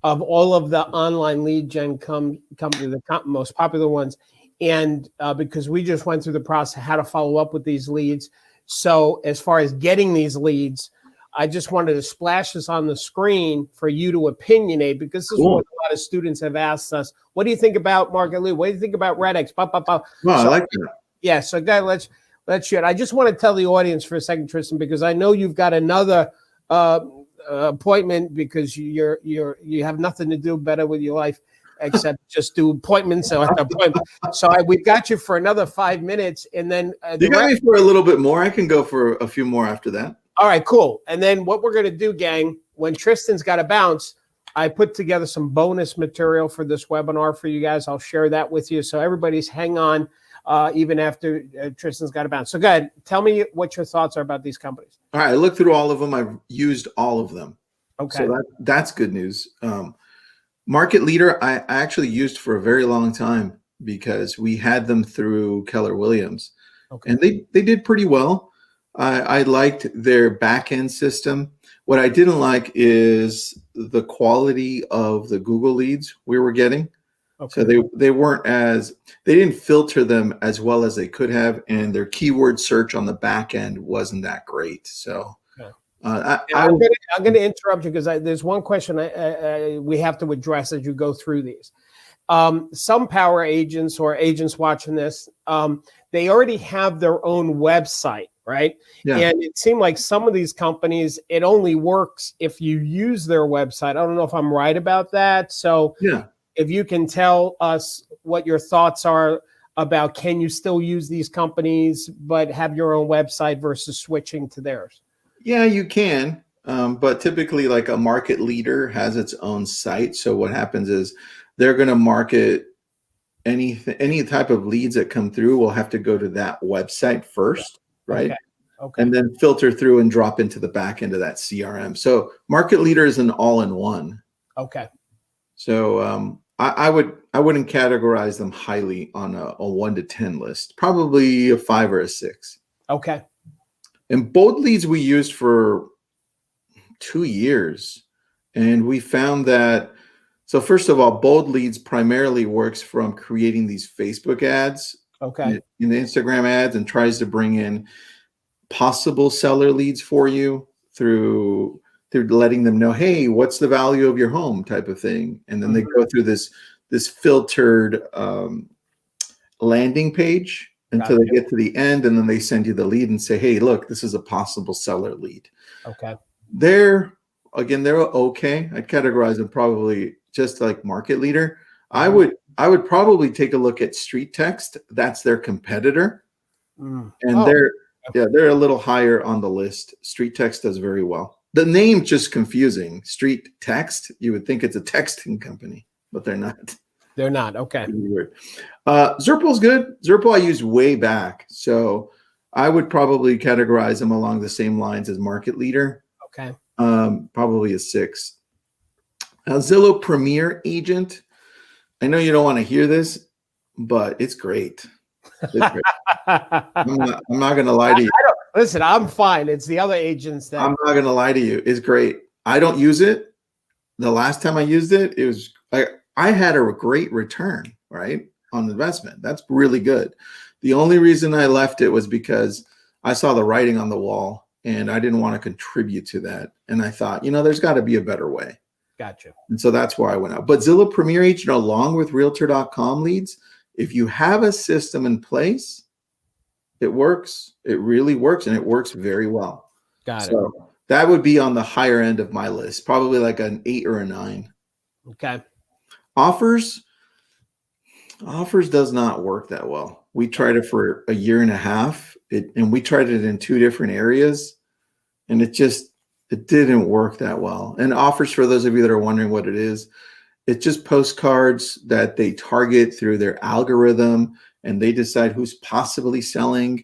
of all of the online lead gen company, the most popular ones, and because we just went through the process how to follow up with these leads. So as far as getting these leads, I just wanted to splash this on the screen for you to opinionate, because this is what a lot of students have asked us. What do you think about market lead? What do you think about Red X? Well, I like that. Yeah, so guys, let's share it. I just want to tell the audience for a second, Tristan, because I know you've got another appointment because you have nothing to do better with your life except just do appointments. So we've got you for another 5 minutes, and then you got me for a little bit more. I can go for a few more after that. All right, cool. And then what we're going to do, gang, when Tristan's got to bounce, I put together some bonus material for this webinar for you guys. I'll share that with you. So everybody's hang on even after Tristan's got to bounce. So go ahead. Tell me what your thoughts are about these companies. All right. I looked through all of them. I've used all of them. Okay. So that's good news. Market Leader, I actually used for a very long time because we had them through Keller Williams, and they did pretty well. I liked their back end system. What I didn't like is the quality of the Google leads we were getting. So they weren't they didn't filter them as well as they could have, and their keyword search on the back end wasn't that great. So I'm going to interrupt you because there's one question we have to address as you go through these. Some power agents or agents watching this, they already have their own website, right? Yeah. And it seemed like some of these companies, it only works if you use their website. I don't know if I'm right about that. So yeah. If you can tell us what your thoughts are about, can you still use these companies but have your own website versus switching to theirs? Yeah, you can. But typically, like a market leader has its own site. So what happens is they're going to market any type of leads that come through will have to go to that website first, right? Okay. And then filter through and drop into the back end of that CRM. So market leader is an all-in-one. Okay. So I wouldn't categorize them highly on a 1 to 10 list. Probably a 5 or a 6. Okay. And both leads we used for 2 years, and we found that. So first of all, Bold Leads primarily works from creating these Facebook ads, in the Instagram ads, and tries to bring in possible seller leads for you through letting them know, hey, what's the value of your home type of thing. And then they go through this filtered landing page until they get to the end, and then they send you the lead and say, hey, look, this is a possible seller lead. Okay. They're okay. I'd categorize them probably just like market leader. I would probably take a look at Street Text. That's their competitor. And they're a little higher on the list. Street Text does very well. The name's just confusing. Street Text, you would think it's a texting company, but they're not. They're not. Okay. Weird. Zerple's good. Zerple I used way back. So I would probably categorize them along the same lines as market leader. Okay. Probably a 6. Zillow Premier Agent. I know you don't want to hear this, but it's great. It's great. I'm not going to lie to you. Listen, I'm fine. It's the other agents that I'm not going to lie to you. It's great. I don't use it. The last time I used it, it was I had a great return, right, on investment. That's really good. The only reason I left it was because I saw the writing on the wall and I didn't want to contribute to that. And I thought, there's got to be a better way. Gotcha. And so that's why I went out. But Zillow Premier Agent, along with Realtor.com leads, if you have a system in place, it works. It really works, and it works very well. Got it. So that would be on the higher end of my list, probably like an 8 or a 9. Okay. Offers does not work that well. We tried it for a year and a half, and we tried it in 2 different areas, and it didn't work that well. And Offers, for those of you that are wondering what it is, it's just postcards that they target through their algorithm, and they decide who's possibly selling.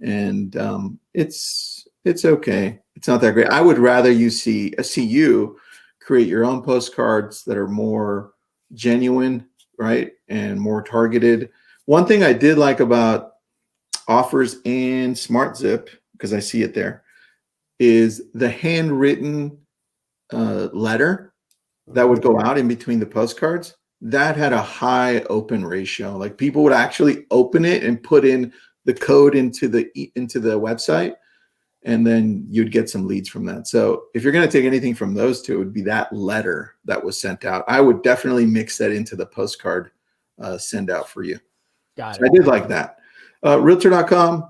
And it's okay. It's not that great. I would rather you see you create your own postcards that are more genuine, right, and more targeted. One thing I did like about Offers and SmartZip, because I see it there, is the handwritten letter that would go out in between the postcards. That had a high open ratio. Like, people would actually open it and put in the code into the website, and then you'd get some leads from that. So if you're going to take anything from those two, it would be that letter that was sent out. I would definitely mix that into the postcard send out for you. Got it. So I did like that. Realtor.com,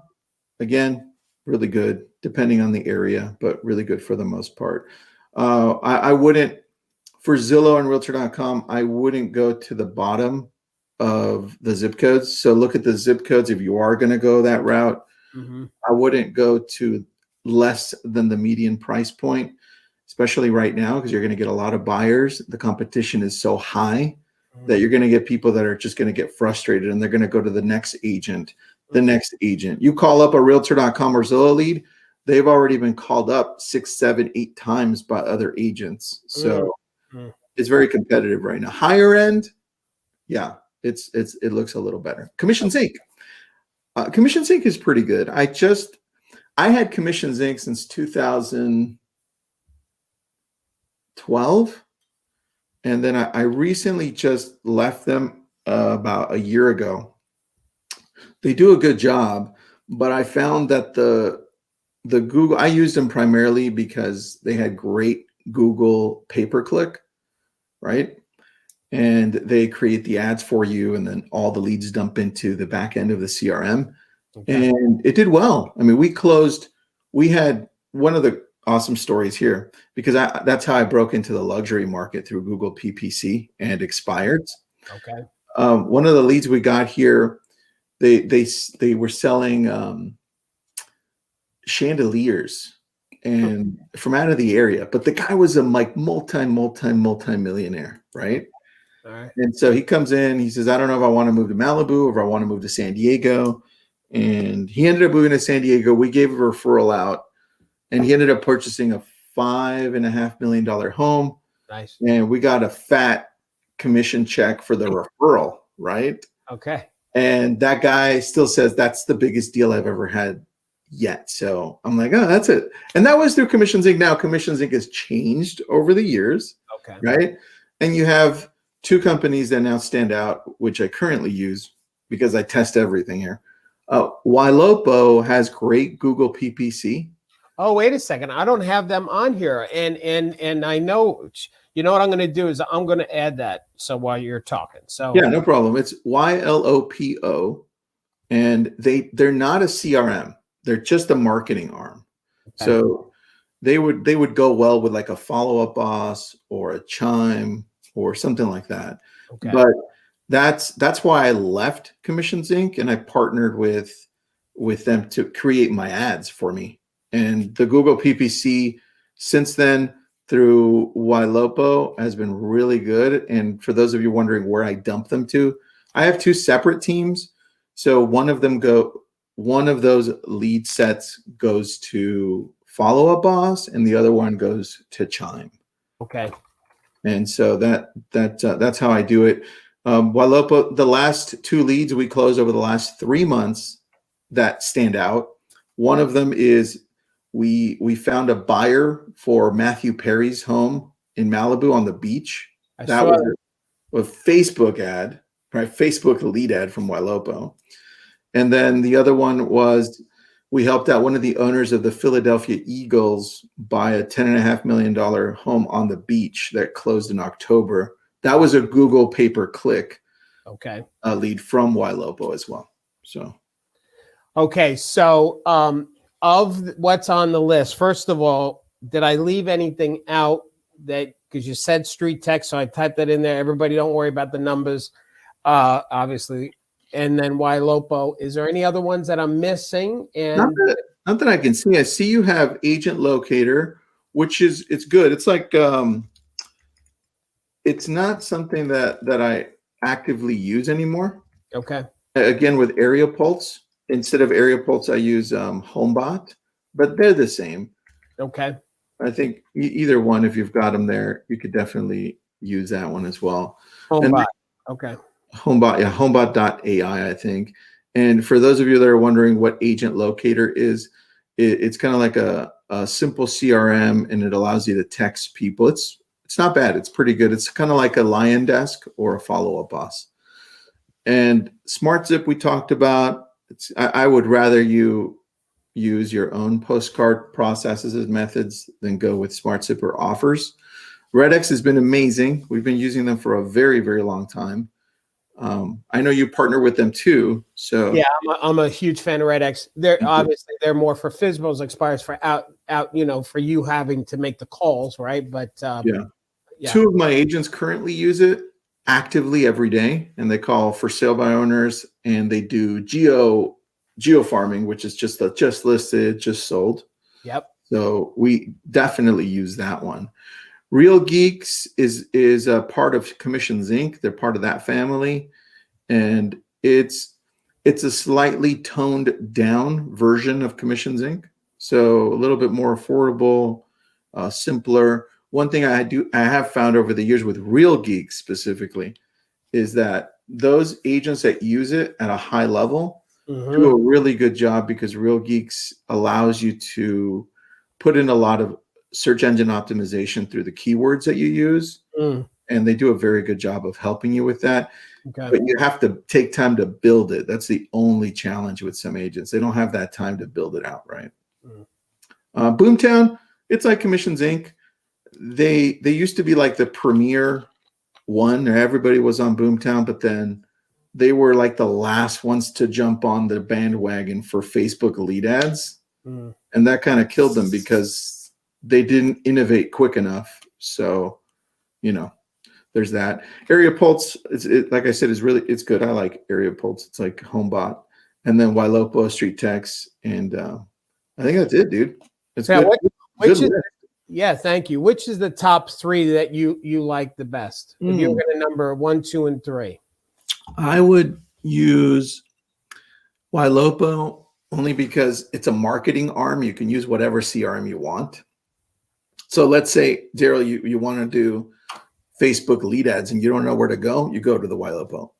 again, really good, depending on the area, but really good for the most part. I wouldn't, for Zillow and Realtor.com, I wouldn't go to the bottom of the zip codes. So look at the zip codes if you are going to go that route. I wouldn't go to less than the median price point, especially right now, because you're going to get a lot of buyers. The competition is so high that you're going to get people that are just going to get frustrated, and they're going to go to the next agent, the next agent. You call up a Realtor.com or Zillow lead, they've already been called up 6, 7, 8 times by other agents. So it's very competitive right now. Higher end, yeah, it looks a little better. Commission Sync. Commission Sync is pretty good. I had Commission Sync since 2012. And then I recently just left them about a year ago. They do a good job, but I found that the Google, I used them primarily because they had great Google pay-per-click, right? And they create the ads for you, and then all the leads dump into the back end of the CRM. Okay. And it did well. I mean, we had one of the awesome stories here, because that's how I broke into the luxury market through Google PPC and expireds. Okay. One of the leads we got here, they were selling chandeliers and from out of the area, but the guy was a multi-millionaire, right? All right. And so he comes in, he says, I don't know if I want to move to Malibu or if I want to move to San Diego. And he ended up moving to San Diego. We gave a referral out, and he ended up purchasing a $5.5 million home. Nice. And we got a fat commission check for the referral, right? Okay. And that guy still says that's the biggest deal I've ever had yet. So I'm like, oh, that's it. And that was through Commission Sync. Now Commission Sync has changed over the years. Okay. Right. And you have 2 companies that now stand out, which I currently use because I test everything here. Ylopo has great Google PPC. Oh, wait a second. I don't have them on here. And I know, you know what I'm going to do is I'm going to add that. So while you're talking. So yeah, no problem. It's Ylopo, and they're not a CRM. They're just a marketing arm. Okay. So they would go well with like a Follow-Up Boss or a Chime or something like that. Okay. But that's why I left Commission Sync, and I partnered with them to create my ads for me. And the Google PPC since then through Ylopo has been really good. And for those of you wondering where I dump them to, I have 2 separate teams. So one of those lead sets goes to Follow-Up Boss, and the other one goes to Chime. Okay. And so that's how I do it. Ylopo, the last 2 leads we closed over the last 3 months that stand out. One of them is we found a buyer for Matthew Perry's home in Malibu on the beach. That was a Facebook ad, right? Facebook lead ad from Ylopo. And then the other one was we helped out one of the owners of the Philadelphia Eagles buy a $10.5 million home on the beach that closed in October. That was a Google pay-per-click lead from Ylopo as well. So, okay. So of what's on the list, first of all, did I leave anything out that, because you said street text, so I typed that in there. Everybody don't worry about the numbers, obviously. And then Ylopo. Is there any other ones that I'm missing? And not that I can see. I see you have Agent Locator, which it's good. It's like it's not something that I actively use anymore. Okay. Again, with Area Pulse, instead of Area Pulse, I use HomeBot, but they're the same. Okay. I think either one, if you've got them there, you could definitely use that one as well. HomeBot. Okay. HomeBot, yeah, HomeBot.ai, I think. And for those of you that are wondering what Agent Locator is, it's kind of like a simple CRM, and it allows you to text people. It's not bad. It's pretty good. It's kind of like a Lion Desk or a Follow-Up Boss. And SmartZip we talked about. I would rather you use your own postcard processes as methods than go with SmartZip or Offers. RedX has been amazing. We've been using them for a very, very long time. I know you partner with them too. So yeah, I'm a huge fan of RedX. They're obviously they're more for FSBOs, expires for out, for you having to make the calls, right? But yeah. 2 of my agents currently use it actively every day, and they call for sale by owners, and they do geo farming, which is just listed, just sold. Yep. So we definitely use that one. Real Geeks is a part of Commissions Inc. They're part of that family, and it's a slightly toned down version of Commissions Inc. So a little bit more affordable, simpler. One thing I have found over the years with Real Geeks specifically is that those agents that use it at a high level do a really good job, because Real Geeks allows you to put in a lot of search engine optimization through the keywords that you use. And they do a very good job of helping you with that. Okay. But you have to take time to build it. That's the only challenge with some agents. They don't have that time to build it out, right? Boomtown, it's like Commissions Inc. They used to be like the premier one. Everybody was on Boomtown, but then they were like the last ones to jump on the bandwagon for Facebook lead ads. And that kind of killed them because they didn't innovate quick enough. So, you know, there's that. Area Pulse, like I said, it's good. I like Area Pulse. It's like HomeBot. And then Ylopo, Street Text. And I think that's it, dude. It's good. Yeah, thank you. Which is the top 3 that you like the best? If you're going to number 1, 2, and 3. I would use Ylopo only because it's a marketing arm. You can use whatever CRM you want. So let's say, Darryl, you want to do Facebook lead ads and you don't know where to go, you go to the Ylopo.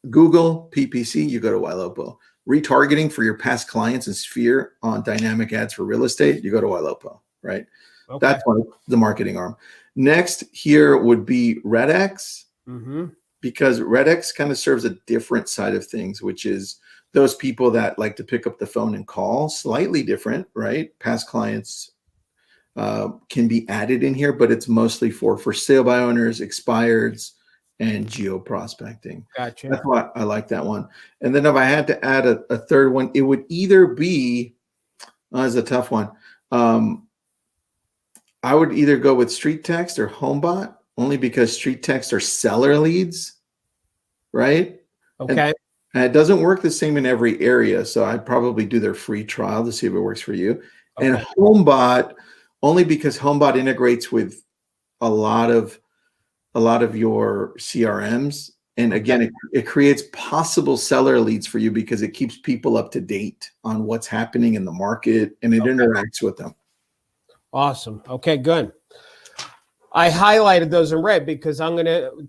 Google PPC, you go to Ylopo. Retargeting for your past clients and Sphere on dynamic ads for real estate, you go to Ylopo, right? Okay. That's one of the marketing arm. Next here would be RedX, because RedX kind of serves a different side of things, which is those people that like to pick up the phone and call. Slightly different, right? Past clients can be added in here, but it's mostly for sale by owners, expireds, and geo prospecting. Gotcha. That's why I like that one. And then if I had to add a third one, it would either be, it's a tough one. I would either go with Street Text or HomeBot, only because Street Text are seller leads, right? Okay. And it doesn't work the same in every area. So I'd probably do their free trial to see if it works for you. Okay. And HomeBot, only because HomeBot integrates with a lot of your CRMs. And again, it creates possible seller leads for you because it keeps people up to date on what's happening in the market, and it interacts with them. Awesome. Okay, good. I highlighted those in red because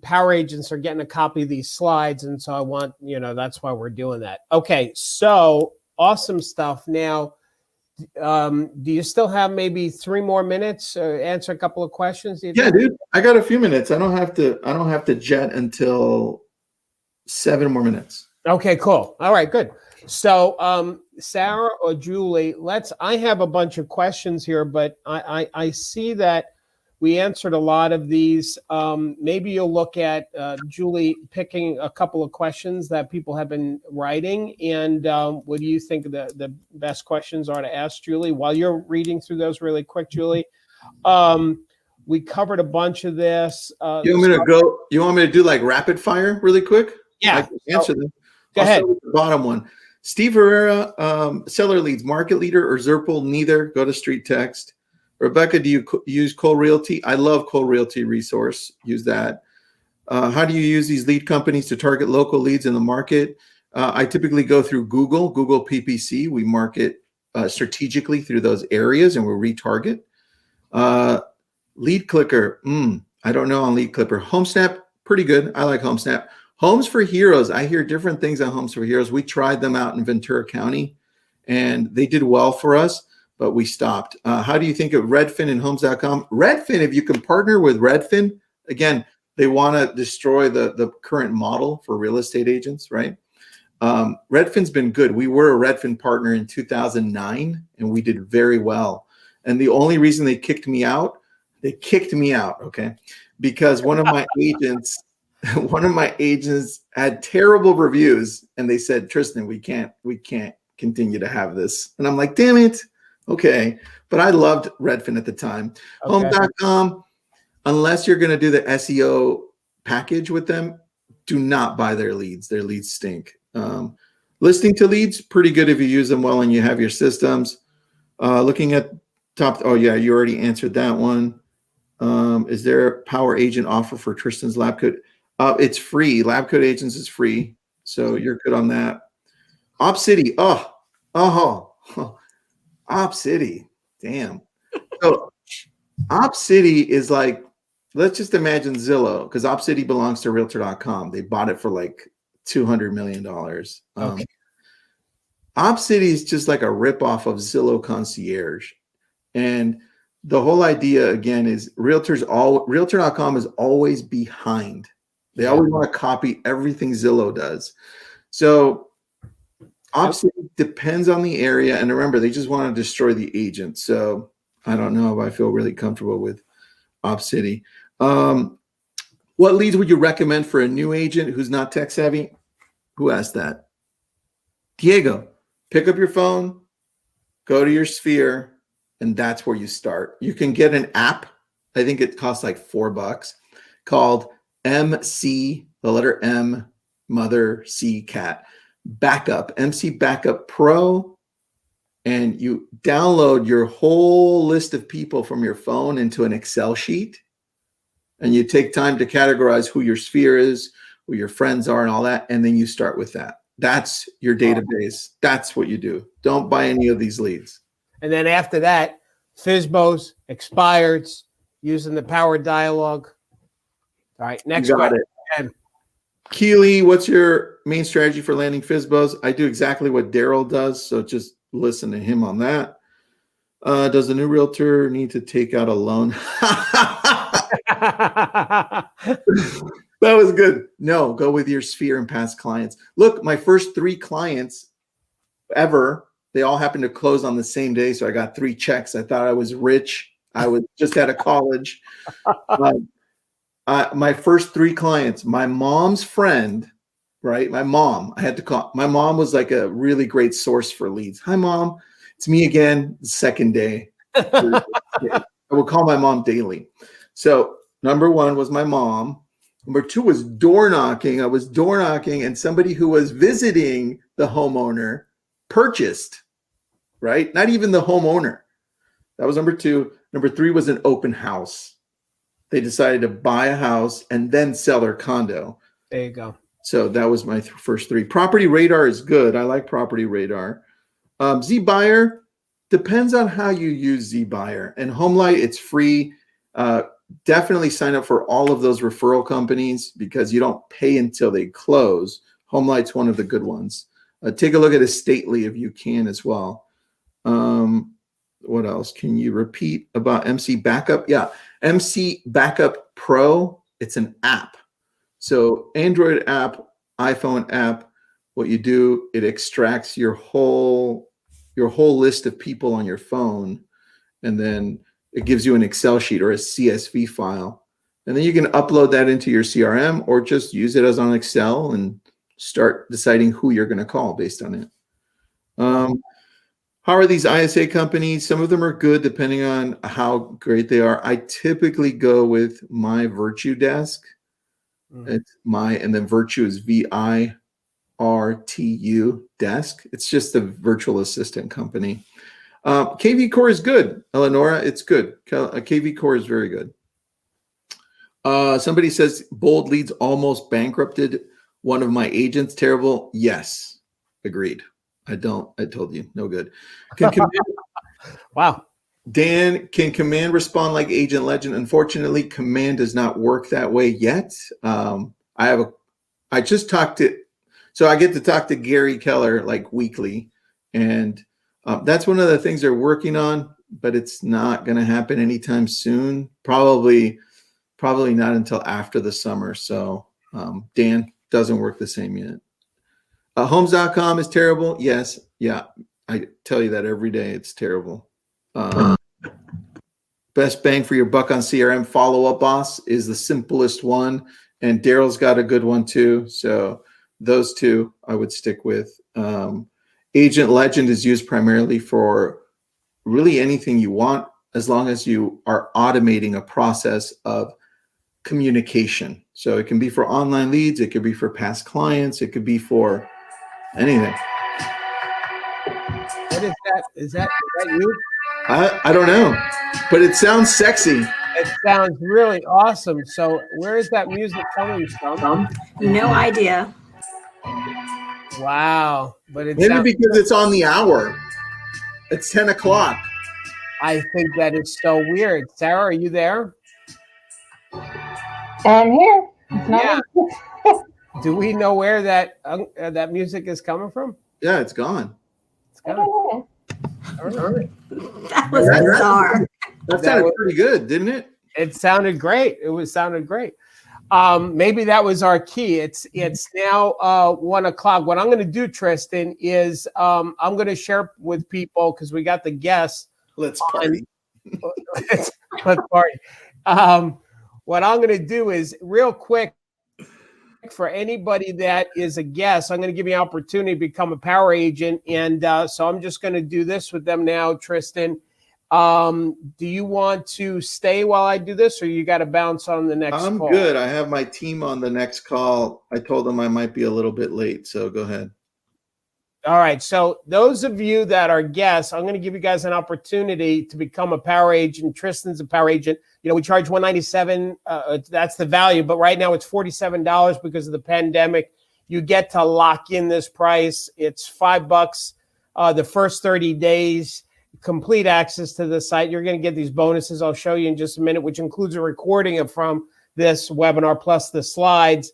power agents are getting a copy of these slides. And so I want, that's why we're doing that. Okay. So awesome stuff. Now, do you still have maybe 3 more minutes answer a couple of questions? Yeah, dude, I got a few minutes. I don't have to jet until 7 more minutes. Okay, cool. All right, good. So Sarah or Julie, I have a bunch of questions here, but I see that we answered a lot of these. Maybe you'll look at Julie picking a couple of questions that people have been writing. And what do you think the best questions are to ask Julie? While you're reading through those really quick, Julie, we covered a bunch of this. You want me to do like rapid fire really quick? Yeah. I can answer them. Go ahead. Start with the bottom one. Steve Herrera, seller leads, market leader or Zerpal? Neither. Go to Street Text. Rebecca, do you use Cole Realty? I love Cole Realty Resource. Use that. How do you use these lead companies to target local leads in the market? I typically go through Google PPC. We market strategically through those areas and we retarget. Lead Clicker. I don't know on Lead Clicker. HomeSnap, pretty good. I like HomeSnap. Homes for Heroes. I hear different things on Homes for Heroes. We tried them out in Ventura County and they did well for us, but we stopped. How do you think of Redfin and Homes.com? Redfin, if you can partner with Redfin, again, they want to destroy the current model for real estate agents, right? Redfin's been good. We were a Redfin partner in 2009 and we did very well. And the only reason they kicked me out, okay? Because one of my agents had terrible reviews and they said, Tristan, we can't continue to have this. And I'm like, damn it. Okay. But I loved Redfin at the time. Okay. Home.com, unless you're going to do the SEO package with them, do not buy their leads. Their leads stink. Listing to leads, pretty good if you use them well and you have your systems. Looking at oh yeah, you already answered that one. Is there a power agent offer for Tristan's Lab Code? It's free. Lab Code Agents is free. So you're good on that. OpCity. Op City. Damn. So Op City is like, let's just imagine Zillow, because Op City belongs to Realtor.com. They bought it for like $200 million. Okay. Op City is just like a ripoff of Zillow Concierge. And the whole idea, again, is Realtor.com is always behind. They always want to copy everything Zillow does. So Op City depends on the area. And remember, they just want to destroy the agent. So I don't know if I feel really comfortable with Op City. What leads would you recommend for a new agent who's not tech savvy? Who asked that? Diego, pick up your phone, go to your sphere, and that's where you start. You can get an app. I think it costs like $4 called MC, the letter M, mother, C, cat, backup, MC Backup Pro. And you download your whole list of people from your phone into an Excel sheet. And you take time to categorize who your sphere is, who your friends are, and all that. And then you start with that. That's your database. That's what you do. Don't buy any of these leads. And then after that, FSBOs, expireds, using the power dialogue. All right, next question. Keely, what's your main strategy for landing FSBOs? I do exactly what Darryl does, so just listen to him on that. Does a new realtor need to take out a loan? That was good. No, go with your sphere and past clients. Look, my first 3 clients ever, they all happened to close on the same day. So I got 3 checks. I thought I was rich. I was just out of college. My first 3 clients, my mom's friend, right? My mom, I had to call. My mom was like a really great source for leads. Hi, Mom. It's me again. Second day. I would call my mom daily. So number 1 was my mom. Number 2 was door knocking. I was door knocking, and somebody who was visiting the homeowner purchased, right? Not even the homeowner. That was number 2. Number 3 was an open house. They decided to buy a house and then sell their condo. There you go. So that was my first 3. Property Radar is good. I like Property Radar. ZBuyer depends on how you use ZBuyer. And HomeLight, it's free. Definitely sign up for all of those referral companies because you don't pay until they close. HomeLight's one of the good ones. Take a look at Estately if you can as well. What else? Can you repeat about MC Backup? Yeah, MC Backup Pro. It's an app. So Android app, iPhone app. What you do, it extracts your whole list of people on your phone, and then it gives you an Excel sheet or a CSV file. And then you can upload that into your CRM or just use it as on Excel and start deciding who you're going to call based on it. How are these ISA companies? Some of them are good depending on how great they are. I typically go with My Virtue Desk. It's my, and then Virtue is VIRTU Desk. It's just a virtual assistant company. KV Core is good. Eleonora, it's good. KV Core is very good. Somebody says Bold Leads almost bankrupted one of my agents. Terrible. Yes. Agreed. I told you, no good. Wow. Dan, can Command respond like Agent Legend? Unfortunately, Command does not work that way yet. I just talked to, so I get to talk to Gary Keller like weekly, and that's one of the things they're working on, but it's not going to happen anytime soon. Probably not until after the summer. So Dan, doesn't work the same yet. Homes.com is terrible. Yes. Yeah. I tell you that every day. It's terrible. Best bang for your buck on CRM. Follow Up Boss is the simplest one. And Darryl's got a good one too. So those 2 I would stick with. Agent Legend is used primarily for really anything you want, as long as you are automating a process of communication. So it can be for online leads. It could be for past clients. It could be for anything. What is that? Is that you? I don't know, but it sounds sexy. It sounds really awesome. So where is that music coming from? No idea. Wow. But it's maybe because it's on the hour. It's 10 o'clock. I think that is so weird. Sarah, are you there? I'm here. It's not Yeah. me. Do we know where that music is coming from? Yeah, it's gone. It's I gone. don't know. All right. That was bizarre. That sounded pretty good, didn't it? It sounded great. Sounded great. Maybe that was our key. It's now 1 o'clock. What I'm going to do, Tristan, is I'm going to share with people because we got the guests. Let's party. Let's party. What I'm going to do is real quick for anybody that is a guest, I'm going to give you an opportunity to become a power agent. And so I'm just going to do this with them now, Tristan. Do you want to stay while I do this, or you got to bounce on the next call? I'm good. I have my team on the next call. I told them I might be a little bit late, so go ahead. All right. So those of you that are guests, I'm going to give you guys an opportunity to become a power agent. Tristan's a power agent. You know, we charge $197. That's the value, but right now it's $47 because of the pandemic. You get to lock in this price. It's $5 the first 30 days. Complete access to the site. You're going to get these bonuses I'll show you in just a minute, which includes a recording from this webinar plus the slides.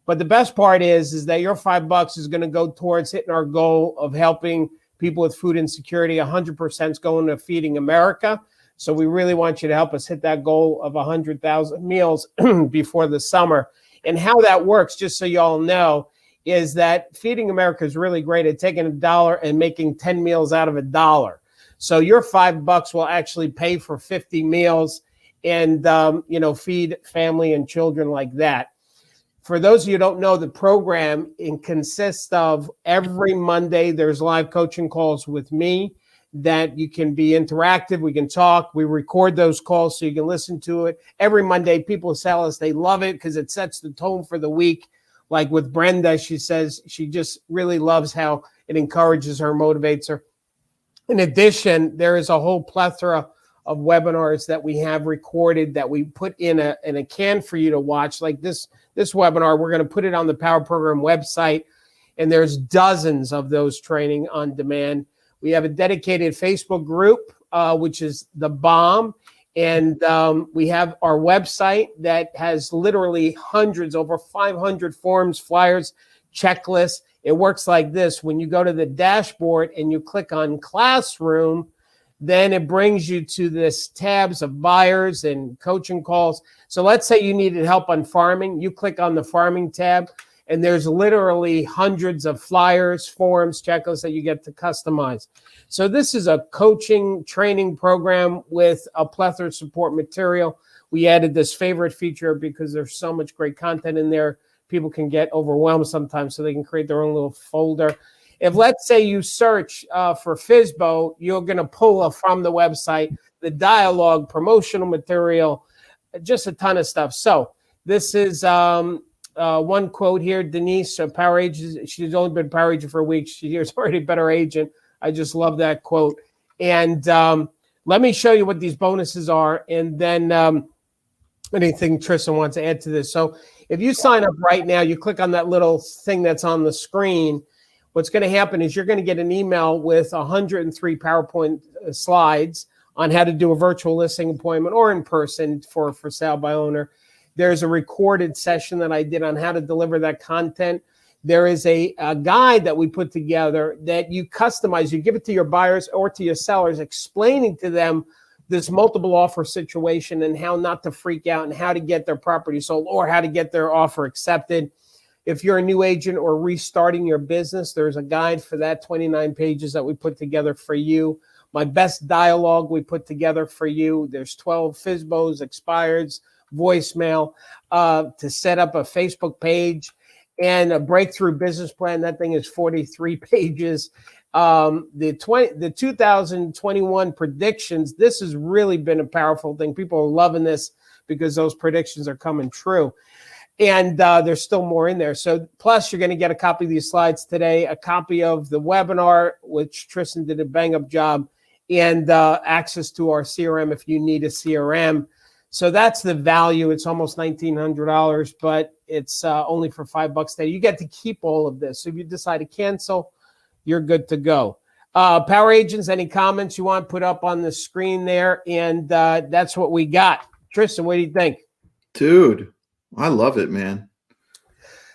But the best part is that your $5 is going to go towards hitting our goal of helping people with food insecurity. 100% is going to Feeding America. So we really want you to help us hit that goal of 100,000 meals before the summer. And how that works, just so you all know, is that Feeding America is really great at taking $1 and making 10 meals out of $1. So your $5 will actually pay for 50 meals and, feed family and children like that. For those of you who don't know, the program consists of every Monday, there's live coaching calls with me that you can be interactive. We can talk. We record those calls so you can listen to it. Every Monday, people tell us they love it because it sets the tone for the week. Like with Brenda, she says she just really loves how it encourages her, motivates her. In addition, there is a whole plethora of webinars that we have recorded that we put in a can for you to watch. Like this webinar, we're going to put it on the Power Program website, and there's dozens of those training on demand. We have a dedicated Facebook group, which is the bomb, and we have our website that has literally hundreds, over 500 forms, flyers, checklists. It works like this. When you go to the dashboard and you click on Classroom, then it brings you to this tabs of buyers and coaching calls. So let's say you needed help on farming. You click on the farming tab, and there's literally hundreds of flyers, forms, checklists that you get to customize. So this is a coaching training program with a plethora of support material. We added this favorite feature because there's so much great content in there. People can get overwhelmed sometimes, so they can create their own little folder. If, let's say, you search for FSBO, you're going to pull from the website the dialogue, promotional material, just a ton of stuff. So this is one quote here. Denise, a power agent, she's only been power agent for a week. She's already a better agent. I just love that quote. And let me show you what these bonuses are, and then anything Tristan wants to add to this. So if you sign up right now, you click on that little thing that's on the screen. What's going to happen is you're going to get an email with 103 PowerPoint slides on how to do a virtual listing appointment or in person for sale by owner. There's a recorded session that I did on how to deliver that content. There is a guide that we put together that you customize. You give it to your buyers or to your sellers, explaining to them this multiple offer situation and how not to freak out and how to get their property sold or how to get their offer accepted. If you're a new agent or restarting your business, there's a guide for that, 29 pages that we put together for you. My best dialogue we put together for you. There's 12 FSBOs, expireds, voicemail, to set up a Facebook page, and a breakthrough business plan. That thing is 43 pages. The 2021 predictions, this has really been a powerful thing. People are loving this because those predictions are coming true. And there's still more in there. So plus you're going to get a copy of these slides today, a copy of the webinar, which Tristan did a bang up job, and access to our CRM if you need a CRM. So that's the value. It's almost $1,900, but it's only for $5 a day. You get to keep all of this. So if you decide to cancel, you're good to go. Power agents, any comments you want put up on the screen there? And that's what we got. Tristan, what do you think? Dude, I love it, man.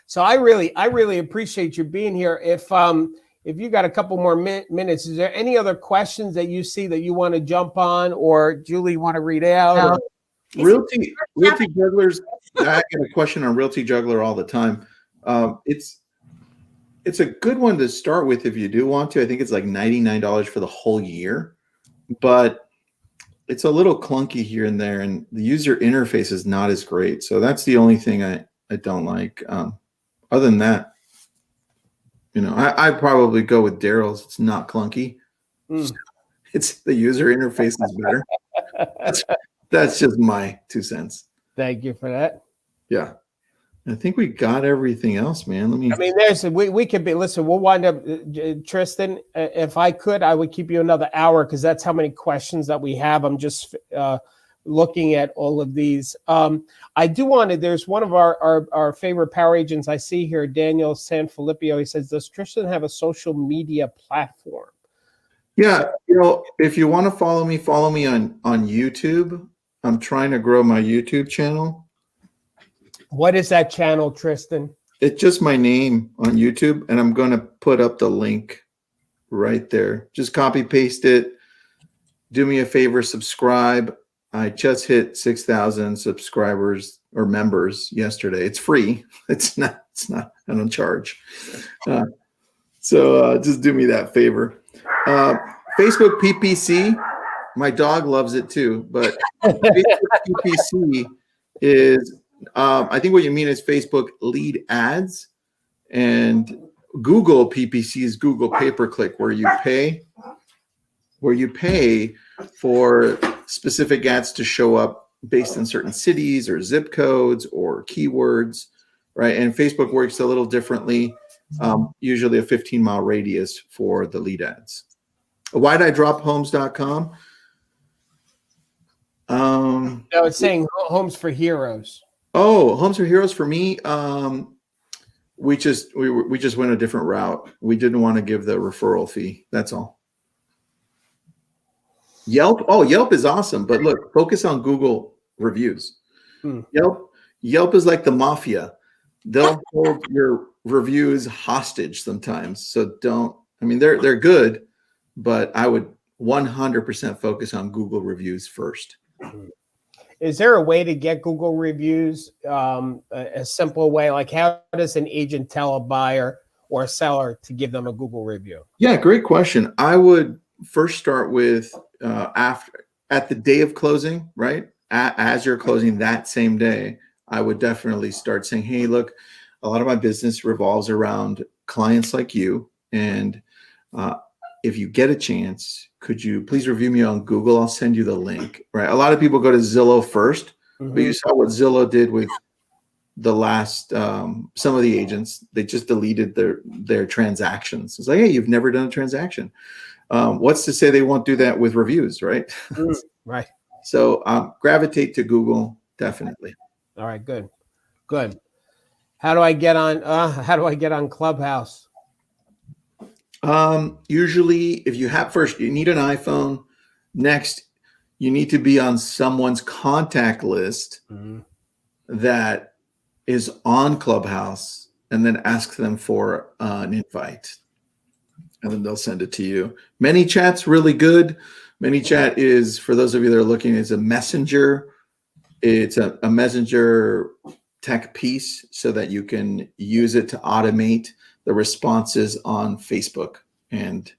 So I really appreciate you being here. If you got a couple more minutes, is there any other questions that you see that you want to jump on, or Julie, you want to read out? Realty jugglers. I get a question on Realty Juggler all the time. It's a good one to start with if you do want to. I think it's like $99 for the whole year, but it's a little clunky here and there, and the user interface is not as great. So that's the only thing I don't like. Other than that, I'd probably go with Darryl's. It's not clunky. It's the user interface is better. That's just my 2 cents. Thank you for that. Yeah. I think we got everything else, man. We could be, listen, we'll wind up, Tristan, if I could, I would keep you another hour because that's how many questions that we have. I'm just looking at all of these. I do want to, there's one of our favorite power agents I see here, Daniel Sanfilippo. He says, does Tristan have a social media platform? Yeah. If you want to follow me on YouTube. I'm trying to grow my YouTube channel. What is that channel, Tristan? It's just my name on YouTube, and I'm going to put up the link right there. Just copy paste it. Do me a favor, subscribe. I just hit 6,000 subscribers or members yesterday. It's free. It's not. I don't charge. So just do me that favor. Facebook PPC. My dog loves it too, but Facebook PPC is, I think what you mean is Facebook lead ads, and Google PPC is Google pay-per-click, where you pay for specific ads to show up based on certain cities or zip codes or keywords, right? And Facebook works a little differently, usually a 15-mile radius for the lead ads. Why'd-I-drop-homes.com? No, it's saying Homes for Heroes. Oh, Homes for Heroes for me. We just went a different route. We didn't want to give the referral fee. That's all. Yelp. Oh, Yelp is awesome, but look, focus on Google reviews. Yelp is like the mafia. They'll hold your reviews hostage sometimes. So they're good, but I would 100% focus on Google reviews first. Is there a way to get Google reviews? A simple way, like how does an agent tell a buyer or a seller to give them a Google review? Yeah, great question. I would first start with at the day of closing, right? As you're closing that same day, I would definitely start saying, hey, look, a lot of my business revolves around clients like you. And if you get a chance, could you please review me on Google? I'll send you the link, right? A lot of people go to Zillow first, but you saw what Zillow did with the last, some of the agents. They just deleted their transactions. It's like, hey, you've never done a transaction. What's to say they won't do that with reviews, right? Right. So gravitate to Google, definitely. All right, good. How do I get on Clubhouse? Usually if you need an iPhone. Next, you need to be on someone's contact list that is on Clubhouse, and then ask them for an invite, and then they'll send it to you. Manychat's really good. Manychat is, for those of you that are looking, is a messenger. It's a messenger tech piece so that you can use it to automate the responses on Facebook. And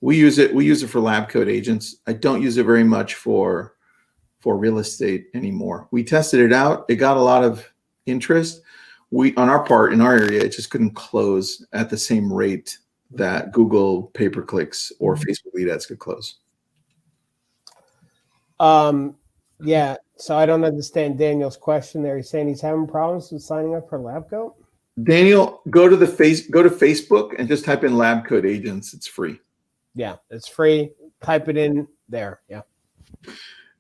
we use it for lab coat agents. I don't use it very much for real estate anymore. We tested it out. It got a lot of interest. On our part, in our area, it just couldn't close at the same rate that Google pay-per-clicks or Facebook lead ads could close. Yeah. So I don't understand Daniel's question there. He's saying he's having problems with signing up for LabCoat. Daniel, go to Facebook and just type in lab coat agents. It's free. Yeah, it's free. Type it in there. Yeah.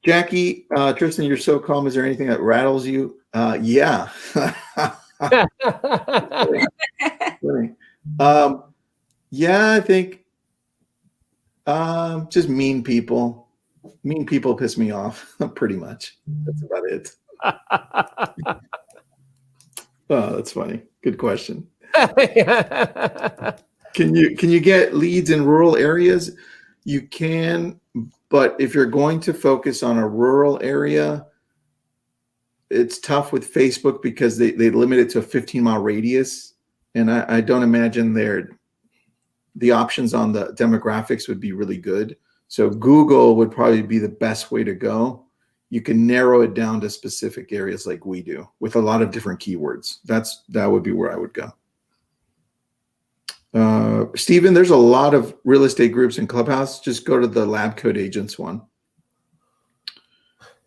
Jackie, Tristan, you're so calm. Is there anything that rattles you? Yeah. Yeah, I think Just mean people. Mean people piss me off, pretty much. That's about it. Oh, that's funny. Good question. Can you get leads in rural areas? You can, but if you're going to focus on a rural area, it's tough with Facebook because they limit it to a 15-mile radius. And I don't imagine the options on the demographics would be really good. So Google would probably be the best way to go. You can narrow it down to specific areas like we do with a lot of different keywords. That would be where I would go. Stephen, there's a lot of real estate groups in Clubhouse. Just go to the Lab Code Agents one.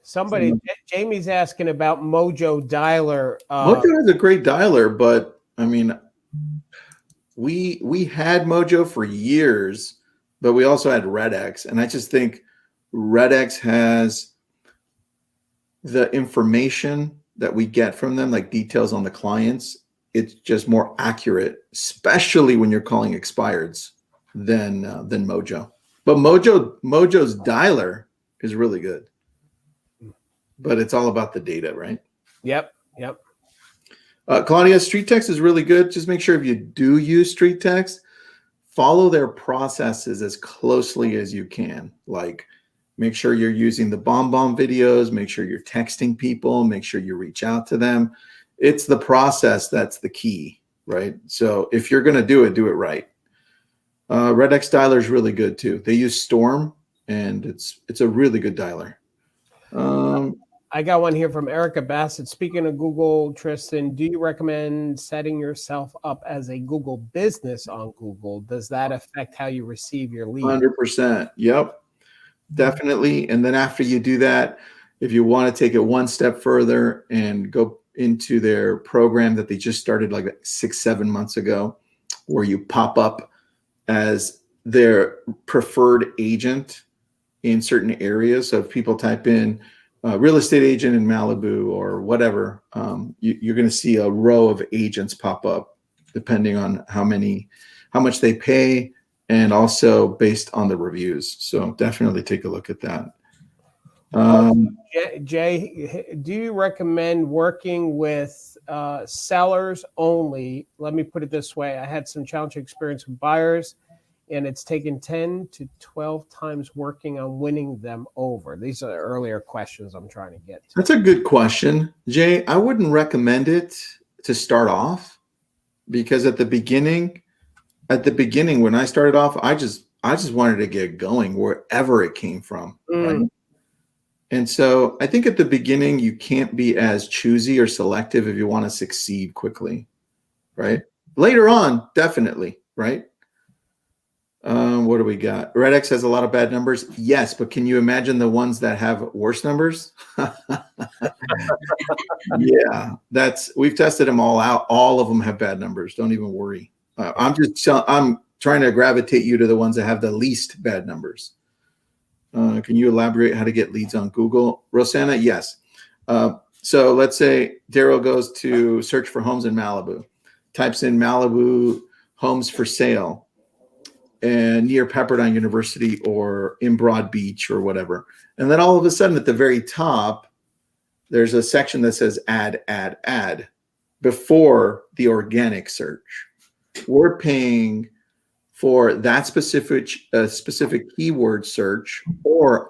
Jamie's asking about Mojo Dialer. Mojo is a great dialer, but I mean, we had Mojo for years, but we also had RedX, and I just think RedX has the information that we get from them, like details on the clients. It's just more accurate, especially when you're calling expireds than Mojo. But Mojo's dialer is really good, but it's all about the data, right? Yep. Claudia, Street Text is really good. Just make sure if you do use Street Text, follow their processes as closely as you can. Like, make sure you're using the BombBomb videos, make sure you're texting people, make sure you reach out to them. It's the process that's the key, right? So if you're going to do it right. RedX dialer is really good too. They use Storm, and it's a really good dialer. I got one here from Erica Bassett. Speaking of Google, Tristan, do you recommend setting yourself up as a Google business on Google? Does that affect how you receive your leads? 100%. Yep, definitely. And then after you do that, if you want to take it one step further and go into their program that they just started like 6-7 months ago, where you pop up as their preferred agent in certain areas. So if people type in real estate agent in Malibu or whatever, you're going to see a row of agents pop up depending on how much they pay, and also based on the reviews. So definitely take a look at that. Jay, do you recommend working with sellers only? Let me put it this way. I had some challenging experience with buyers, and it's taken 10 to 12 times working on winning them over. These are the earlier questions I'm trying to get to. That's a good question, Jay. I wouldn't recommend it to start off, because at the beginning when I started off, I just wanted to get going wherever it came from. Right? And so I think at the beginning, you can't be as choosy or selective if you want to succeed quickly, right? Later on, definitely, right? What do we got? RedX has a lot of bad numbers. Yes, but can you imagine the ones that have worse numbers? Yeah, we've tested them all out. All of them have bad numbers. Don't even worry. I'm trying to gravitate you to the ones that have the least bad numbers. Can you elaborate how to get leads on Google? Rosanna, yes. So let's say Darryl goes to search for homes in Malibu, types in Malibu homes for sale and near Pepperdine University or in Broad Beach or whatever. And then all of a sudden at the very top, there's a section that says add before the organic search. We're paying for that specific keyword search or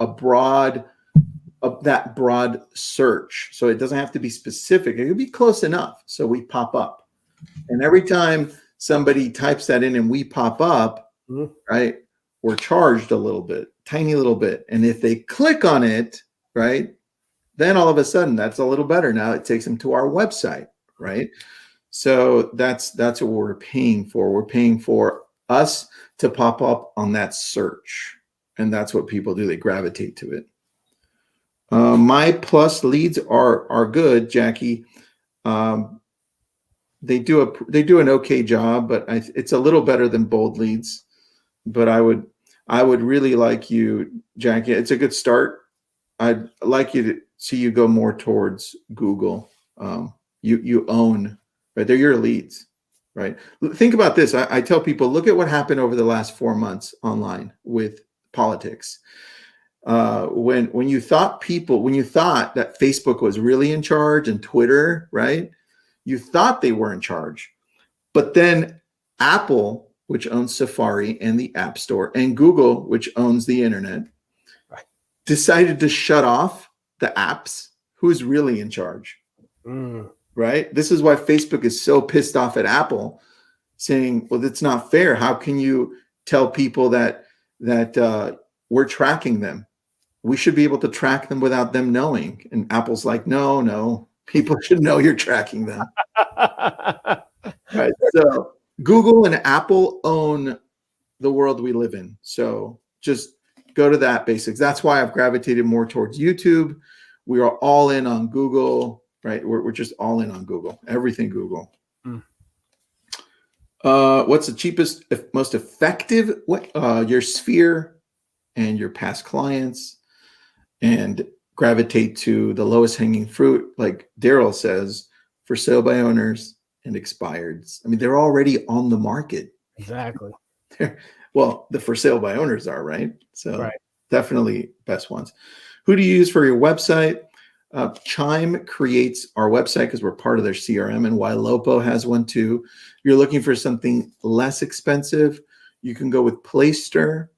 that broad search. So it doesn't have to be specific. It could be close enough. So we pop up. And every time somebody types that in and we pop up, right, we're charged a little bit, tiny little bit. And if they click on it, right, then all of a sudden that's a little better. Now it takes them to our website, right? So that's what we're paying for. We're paying for us to pop up on that search, and that's what people do. They gravitate to it. My plus leads are good, Jackie. They do an okay job, but it's a little better than bold leads. But I would really like you, Jackie. It's a good start. I'd like you to see you go more towards Google. You own, right? They're your leads. Right. Think about this. I tell people, look at what happened over the last 4 months online with politics. When you thought that Facebook was really in charge and Twitter, right? You thought they were in charge, but then Apple, which owns Safari and the App Store, and Google, which owns the internet, right, decided to shut off the apps. Who's really in charge? Right? This is why Facebook is so pissed off at Apple, saying, well, that's not fair. How can you tell people that we're tracking them? We should be able to track them without them knowing. And Apple's like, no, people should know you're tracking them. Right. So Google and Apple own the world we live in. So just go to that basics. That's why I've gravitated more towards YouTube. We are all in on Google, right? We're just all in on Google, everything Google. What's the cheapest, most effective way? Your sphere and your past clients, and gravitate to the lowest hanging fruit. Like Darryl says, for sale by owners and expireds. I mean, they're already on the market. Exactly. Well, the for sale by owners are, right? So right. Definitely best ones. Who do you use for your website? Chime creates our website because we're part of their CRM, and Ylopo has one too. If you're looking for something less expensive, you can go with Playster,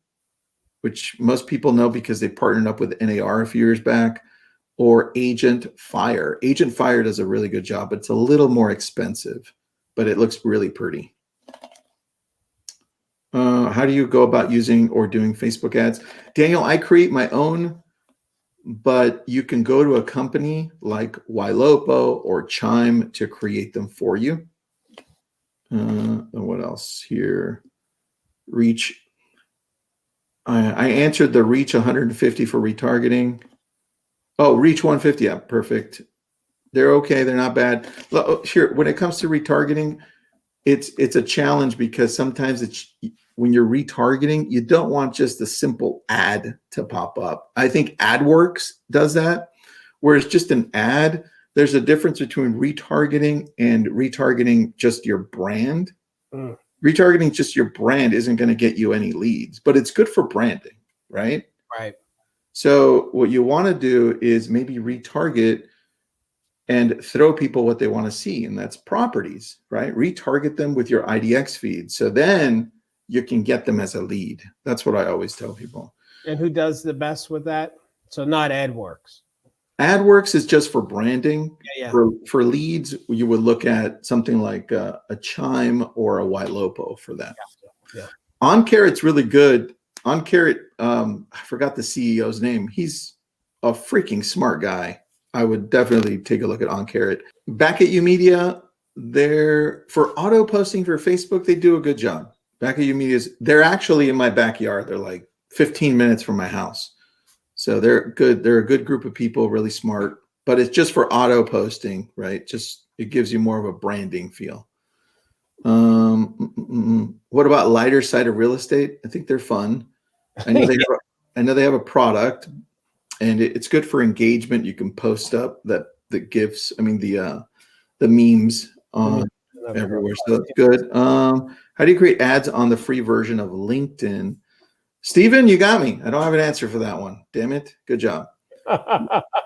which most people know because they partnered up with NAR a few years back, or Agent Fire. Agent Fire does a really good job, but it's a little more expensive, but it looks really pretty. How do you go about using or doing Facebook ads? Daniel, I create my own, but you can go to a company like Ylopo or Chime to create them for you. What else here? Reach. I answered the reach 150 for retargeting. Oh, reach 150. Yeah, perfect. They're okay. They're not bad. Here, when it comes to retargeting, it's a challenge because sometimes when you're retargeting, you don't want just a simple ad to pop up. I think AdWorks does that, whereas just an ad, there's a difference between retargeting and retargeting just your brand. Retargeting just your brand isn't going to get you any leads, but it's good for branding, right? Right. So what you want to do is maybe retarget and throw people what they want to see, and that's properties, right? Retarget them with your IDX feed. So then you can get them as a lead. That's what I always tell people. And who does the best with that? So not AdWorks. AdWorks is just for branding. Yeah. For leads, you would look at something like a Chime or a Ylopo for that. Yeah. OnCarrot's really good. OnCarrot, I forgot the CEO's name. He's a freaking smart guy. I would definitely take a look at OnCarrot. Back at You Media, for auto posting for Facebook, they do a good job. Back at You Media, they're actually in my backyard. They're like 15 minutes from my house. So they're good. They're a good group of people, really smart, but it's just for auto posting, right? Just, it gives you more of a branding feel. What about lighter side of real estate? I think they're fun. I know they have a product, and it's good for engagement. You can post up the GIFs. I mean the memes on everywhere. So that's good. How do you create ads on the free version of LinkedIn? Steven, you got me. I don't have an answer for that one. Damn it. Good job. Do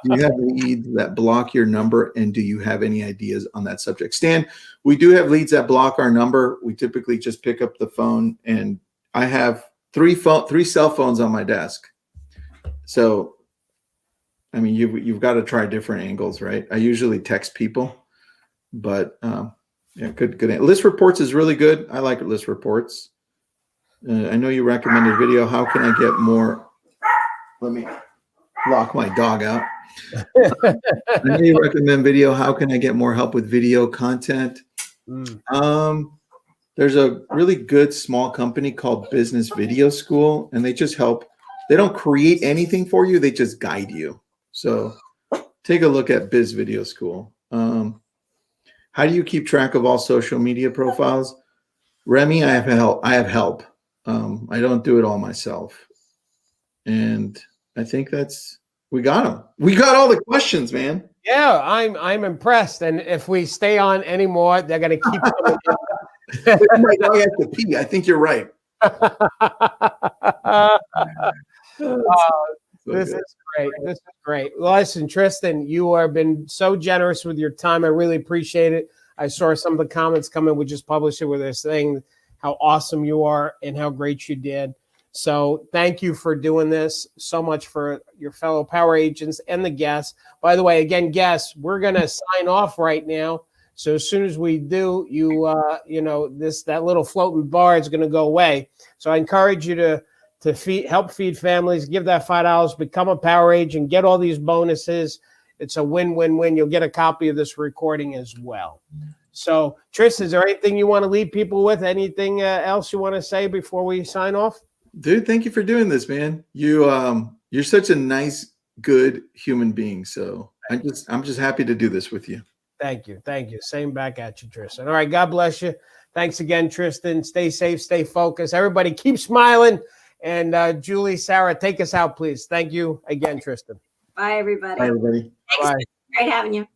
you have leads that block your number, and do you have any ideas on that subject? Stan, we do have leads that block our number. We typically just pick up the phone, and I have three cell phones on my desk. So, I mean, you've got to try different angles, right? I usually text people, but yeah, good. List reports is really good. I like list reports. I know you recommended video. How can I get more? Let me lock my dog out. I know you recommend video. How can I get more help with video content? There's a really good small company called Business Video School, and they just help. They don't create anything for you. They just guide you. So take a look at Biz Video School. How do you keep track of all social media profiles? Remy, I have help. I don't do it all myself. And I think we got them. We got all the questions, man. Yeah, I'm impressed. And if we stay on anymore, they're going to keep coming in. My dog has to pee. I think you're right. This is great. This is great. Listen, Tristan, you have been so generous with your time. I really appreciate it. I saw some of the comments come in. We just published it where they're saying how awesome you are and how great you did. So thank you for doing this so much for your fellow power agents and the guests. By the way, again, guests, we're going to sign off right now. So as soon as we do, that little floating bar is going to go away. So I encourage you to help feed families, give that $5, become a power agent, get all these bonuses. It's a win-win-win. You'll get a copy of this recording as well. So, Tris, is there anything you want to leave people with? Anything else you want to say before we sign off? Dude, thank you for doing this, man. You're such a nice, good human being. So I'm just happy to do this with you. Thank you. Thank you. Same back at you, Tristan. All right. God bless you. Thanks again, Tristan. Stay safe, stay focused. Everybody keep smiling. And Julie, Sarah, take us out, please. Thank you again, Tristan. Bye, everybody. Bye, everybody. Thanks. Bye. Great having you.